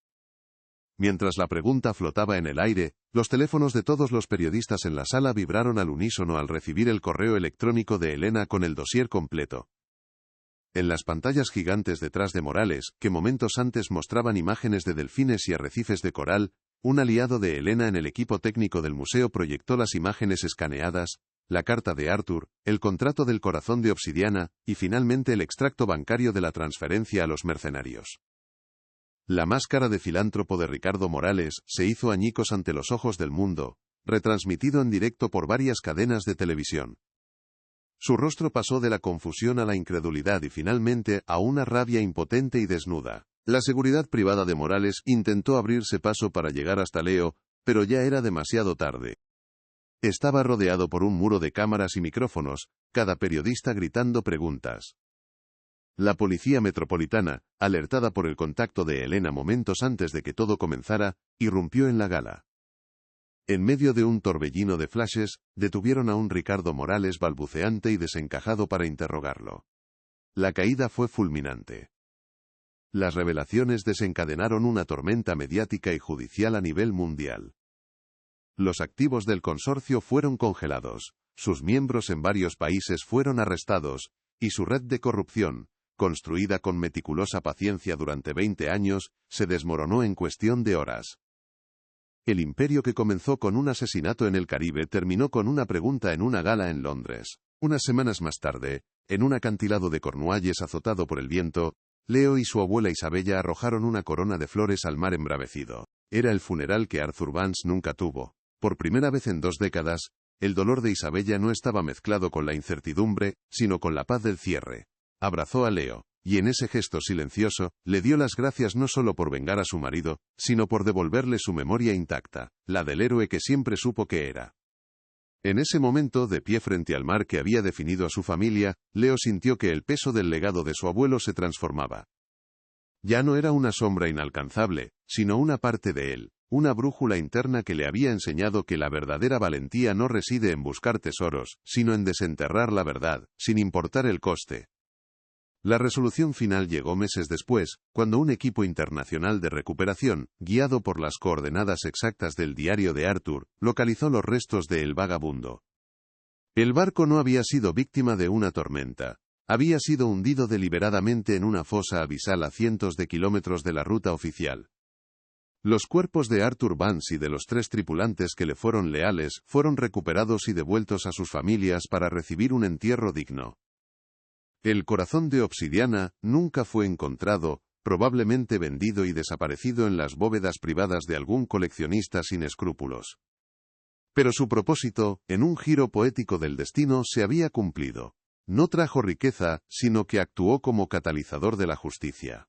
Speaker 1: Mientras la pregunta flotaba en el aire, los teléfonos de todos los periodistas en la sala vibraron al unísono al recibir el correo electrónico de Elena con el dossier completo. En las pantallas gigantes detrás de Morales, que momentos antes mostraban imágenes de delfines y arrecifes de coral, un aliado de Elena en el equipo técnico del museo proyectó las imágenes escaneadas, la carta de Arthur, el contrato del corazón de obsidiana, y finalmente el extracto bancario de la transferencia a los mercenarios. La máscara de filántropo de Ricardo Morales se hizo añicos ante los ojos del mundo, retransmitido en directo por varias cadenas de televisión. Su rostro pasó de la confusión a la incredulidad y finalmente a una rabia impotente y desnuda. La seguridad privada de Morales intentó abrirse paso para llegar hasta Leo, pero ya era demasiado tarde. Estaba rodeado por un muro de cámaras y micrófonos, cada periodista gritando preguntas. La policía metropolitana, alertada por el contacto de Elena momentos antes de que todo comenzara, irrumpió en la gala. En medio de un torbellino de flashes, detuvieron a un Ricardo Morales balbuceante y desencajado para interrogarlo. La caída fue fulminante. Las revelaciones desencadenaron una tormenta mediática y judicial a nivel mundial. Los activos del consorcio fueron congelados, sus miembros en varios países fueron arrestados, y su red de corrupción, construida con meticulosa paciencia durante 20 años, se desmoronó en cuestión de horas. El imperio que comenzó con un asesinato en el Caribe terminó con una pregunta en una gala en Londres. Unas semanas más tarde, en un acantilado de Cornualles azotado por el viento, Leo y su abuela Isabella arrojaron una corona de flores al mar embravecido. Era el funeral que Arthur Vance nunca tuvo. Por primera vez en 2 décadas, el dolor de Isabella no estaba mezclado con la incertidumbre, sino con la paz del cierre. Abrazó a Leo, y en ese gesto silencioso, le dio las gracias no solo por vengar a su marido, sino por devolverle su memoria intacta, la del héroe que siempre supo que era. En ese momento, de pie frente al mar que había definido a su familia, Leo sintió que el peso del legado de su abuelo se transformaba. Ya no era una sombra inalcanzable, sino una parte de él, una brújula interna que le había enseñado que la verdadera valentía no reside en buscar tesoros, sino en desenterrar la verdad, sin importar el coste. La resolución final llegó meses después, cuando un equipo internacional de recuperación, guiado por las coordenadas exactas del diario de Arthur, localizó los restos de El Vagabundo. El barco no había sido víctima de una tormenta. Había sido hundido deliberadamente en una fosa abisal a cientos de kilómetros de la ruta oficial. Los cuerpos de Arthur Vance y de los 3 tripulantes que le fueron leales fueron recuperados y devueltos a sus familias para recibir un entierro digno. El corazón de obsidiana nunca fue encontrado, probablemente vendido y desaparecido en las bóvedas privadas de algún coleccionista sin escrúpulos. Pero su propósito, en un giro poético del destino, se había cumplido. No trajo riqueza, sino que actuó como catalizador de la justicia.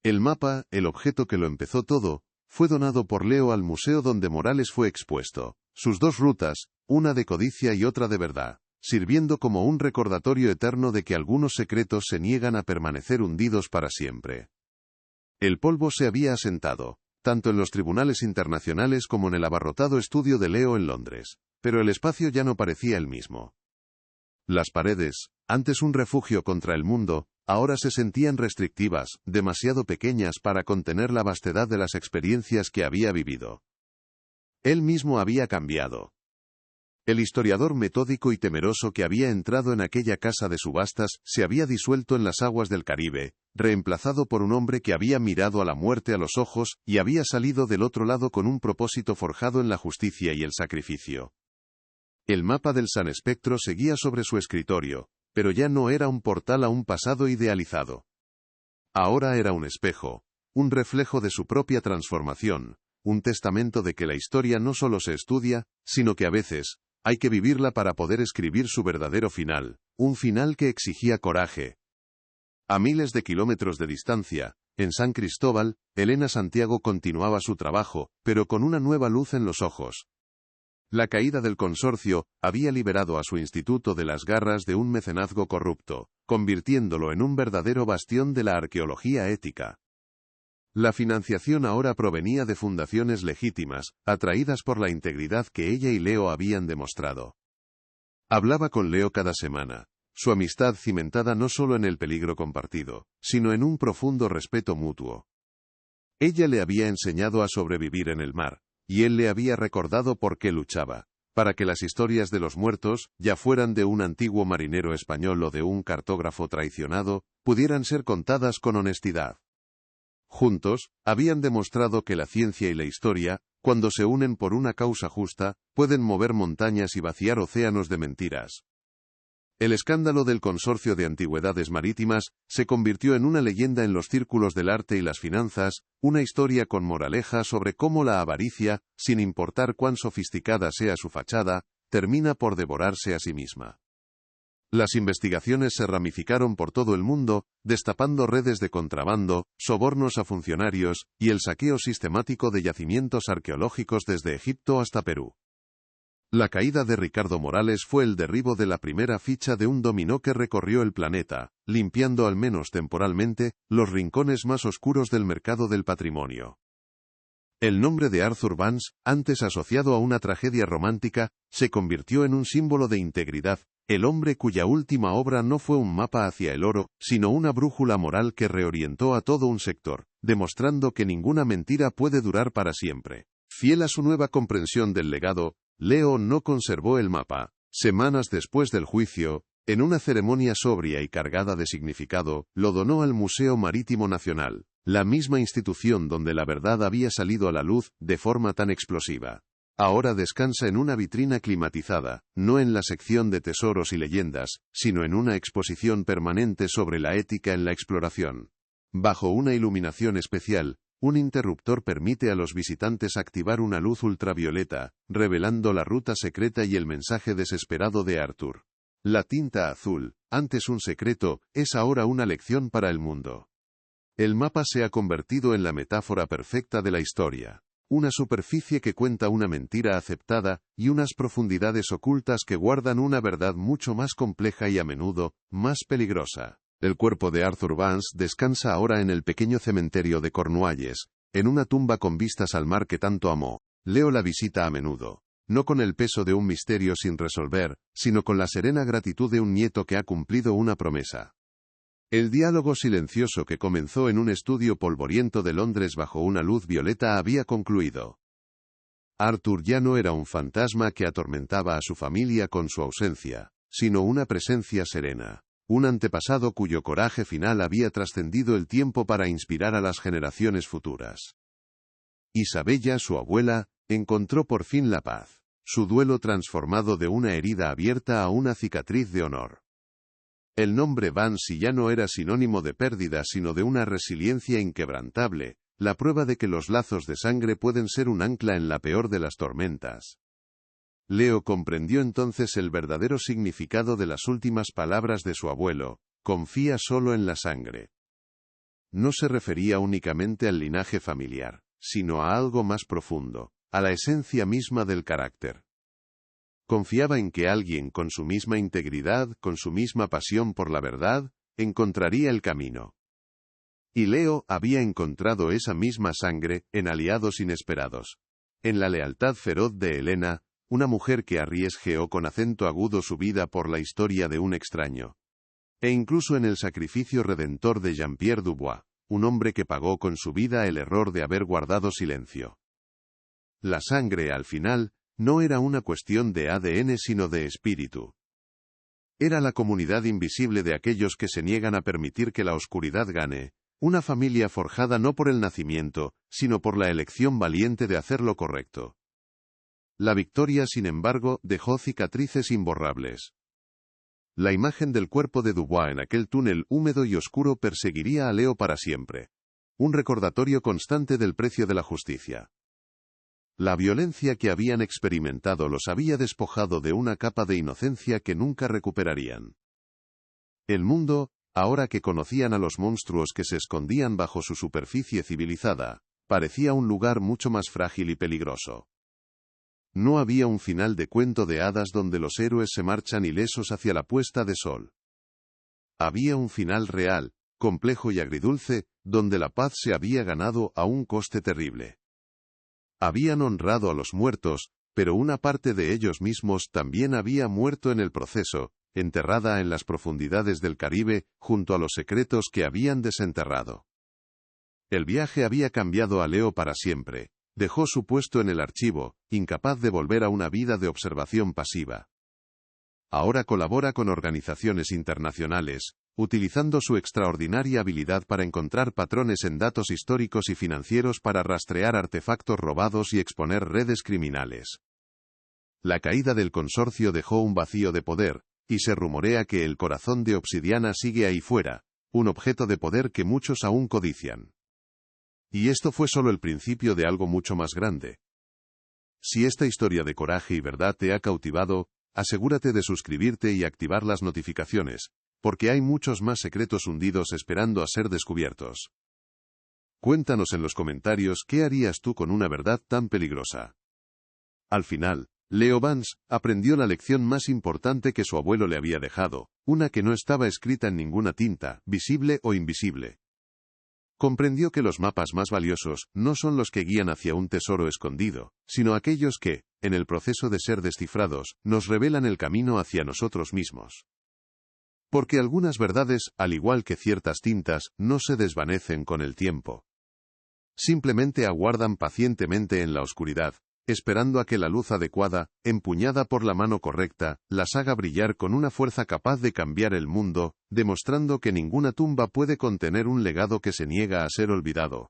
Speaker 1: El mapa, el objeto que lo empezó todo, fue donado por Leo al museo donde Morales fue expuesto. Sus 2 rutas, una de codicia y otra de verdad, sirviendo como un recordatorio eterno de que algunos secretos se niegan a permanecer hundidos para siempre. El polvo se había asentado, tanto en los tribunales internacionales como en el abarrotado estudio de Leo en Londres, pero el espacio ya no parecía el mismo. Las paredes, antes un refugio contra el mundo, ahora se sentían restrictivas, demasiado pequeñas para contener la vastedad de las experiencias que había vivido. Él mismo había cambiado. El historiador metódico y temeroso que había entrado en aquella casa de subastas se había disuelto en las aguas del Caribe, reemplazado por un hombre que había mirado a la muerte a los ojos y había salido del otro lado con un propósito forjado en la justicia y el sacrificio. El mapa del San Espectro seguía sobre su escritorio, pero ya no era un portal a un pasado idealizado. Ahora era un espejo, un reflejo de su propia transformación, un testamento de que la historia no solo se estudia, sino que a veces, hay que vivirla para poder escribir su verdadero final, un final que exigía coraje. A miles de kilómetros de distancia, en San Cristóbal, Elena Santiago continuaba su trabajo, pero con una nueva luz en los ojos. La caída del consorcio había liberado a su instituto de las garras de un mecenazgo corrupto, convirtiéndolo en un verdadero bastión de la arqueología ética. La financiación ahora provenía de fundaciones legítimas, atraídas por la integridad que ella y Leo habían demostrado. Hablaba con Leo cada semana, su amistad cimentada no solo en el peligro compartido, sino en un profundo respeto mutuo. Ella le había enseñado a sobrevivir en el mar, y él le había recordado por qué luchaba, para que las historias de los muertos, ya fueran de un antiguo marinero español o de un cartógrafo traicionado, pudieran ser contadas con honestidad. Juntos, habían demostrado que la ciencia y la historia, cuando se unen por una causa justa, pueden mover montañas y vaciar océanos de mentiras. El escándalo del Consorcio de Antigüedades Marítimas se convirtió en una leyenda en los círculos del arte y las finanzas, una historia con moraleja sobre cómo la avaricia, sin importar cuán sofisticada sea su fachada, termina por devorarse a sí misma. Las investigaciones se ramificaron por todo el mundo, destapando redes de contrabando, sobornos a funcionarios, y el saqueo sistemático de yacimientos arqueológicos desde Egipto hasta Perú. La caída de Ricardo Morales fue el derribo de la primera ficha de un dominó que recorrió el planeta, limpiando al menos temporalmente, los rincones más oscuros del mercado del patrimonio. El nombre de Arthur Vance, antes asociado a una tragedia romántica, se convirtió en un símbolo de integridad, el hombre cuya última obra no fue un mapa hacia el oro, sino una brújula moral que reorientó a todo un sector, demostrando que ninguna mentira puede durar para siempre. Fiel a su nueva comprensión del legado, Leo no conservó el mapa. Semanas después del juicio, en una ceremonia sobria y cargada de significado, lo donó al Museo Marítimo Nacional, La misma institución donde la verdad había salido a la luz de forma tan explosiva. Ahora descansa en una vitrina climatizada, no en la sección de tesoros y leyendas, sino en una exposición permanente sobre la ética en la exploración. Bajo una iluminación especial, un interruptor permite a los visitantes activar una luz ultravioleta, revelando la ruta secreta y el mensaje desesperado de Arthur. La tinta azul, antes un secreto, es ahora una lección para el mundo. El mapa se ha convertido en la metáfora perfecta de la historia. Una superficie que cuenta una mentira aceptada, y unas profundidades ocultas que guardan una verdad mucho más compleja y a menudo, más peligrosa. El cuerpo de Arthur Vance descansa ahora en el pequeño cementerio de Cornualles, en una tumba con vistas al mar que tanto amó. Leo la visita a menudo, no con el peso de un misterio sin resolver, sino con la serena gratitud de un nieto que ha cumplido una promesa. El diálogo silencioso que comenzó en un estudio polvoriento de Londres bajo una luz violeta había concluido. Arthur ya no era un fantasma que atormentaba a su familia con su ausencia, sino una presencia serena, un antepasado cuyo coraje final había trascendido el tiempo para inspirar a las generaciones futuras. Isabella, su abuela, encontró por fin la paz, su duelo transformado de una herida abierta a una cicatriz de honor. El nombre Vance ya no era sinónimo de pérdida sino de una resiliencia inquebrantable, la prueba de que los lazos de sangre pueden ser un ancla en la peor de las tormentas. Leo comprendió entonces el verdadero significado de las últimas palabras de su abuelo: confía solo en la sangre. No se refería únicamente al linaje familiar, sino a algo más profundo, a la esencia misma del carácter. Confiaba en que alguien con su misma integridad, con su misma pasión por la verdad, encontraría el camino. Y Leo había encontrado esa misma sangre en aliados inesperados. En la lealtad feroz de Helena, una mujer que arriesgó con acento agudo su vida por la historia de un extraño. E incluso en el sacrificio redentor de Jean-Pierre Dubois, un hombre que pagó con su vida el error de haber guardado silencio. La sangre, al final, no era una cuestión de ADN sino de espíritu. Era la comunidad invisible de aquellos que se niegan a permitir que la oscuridad gane, una familia forjada no por el nacimiento, sino por la elección valiente de hacer lo correcto. La victoria, sin embargo, dejó cicatrices imborrables. La imagen del cuerpo de Dubois en aquel túnel húmedo y oscuro perseguiría a Leo para siempre. Un recordatorio constante del precio de la justicia. La violencia que habían experimentado los había despojado de una capa de inocencia que nunca recuperarían. El mundo, ahora que conocían a los monstruos que se escondían bajo su superficie civilizada, parecía un lugar mucho más frágil y peligroso. No había un final de cuento de hadas donde los héroes se marchan ilesos hacia la puesta de sol. Había un final real, complejo y agridulce, donde la paz se había ganado a un coste terrible. Habían honrado a los muertos, pero una parte de ellos mismos también había muerto en el proceso, enterrada en las profundidades del Caribe, junto a los secretos que habían desenterrado. El viaje había cambiado a Leo para siempre. Dejó su puesto en el archivo, incapaz de volver a una vida de observación pasiva. Ahora colabora con organizaciones internacionales, utilizando su extraordinaria habilidad para encontrar patrones en datos históricos y financieros para rastrear artefactos robados y exponer redes criminales. La caída del consorcio dejó un vacío de poder, y se rumorea que el corazón de obsidiana sigue ahí fuera, un objeto de poder que muchos aún codician. Y esto fue solo el principio de algo mucho más grande. Si esta historia de coraje y verdad te ha cautivado, asegúrate de suscribirte y activar las notificaciones, porque hay muchos más secretos hundidos esperando a ser descubiertos. Cuéntanos en los comentarios qué harías tú con una verdad tan peligrosa. Al final, Leo Vance aprendió la lección más importante que su abuelo le había dejado, una que no estaba escrita en ninguna tinta, visible o invisible. Comprendió que los mapas más valiosos no son los que guían hacia un tesoro escondido, sino aquellos que, en el proceso de ser descifrados, nos revelan el camino hacia nosotros mismos. Porque algunas verdades, al igual que ciertas tintas, no se desvanecen con el tiempo. Simplemente aguardan pacientemente en la oscuridad, esperando a que la luz adecuada, empuñada por la mano correcta, las haga brillar con una fuerza capaz de cambiar el mundo, demostrando que ninguna tumba puede contener un legado que se niega a ser olvidado.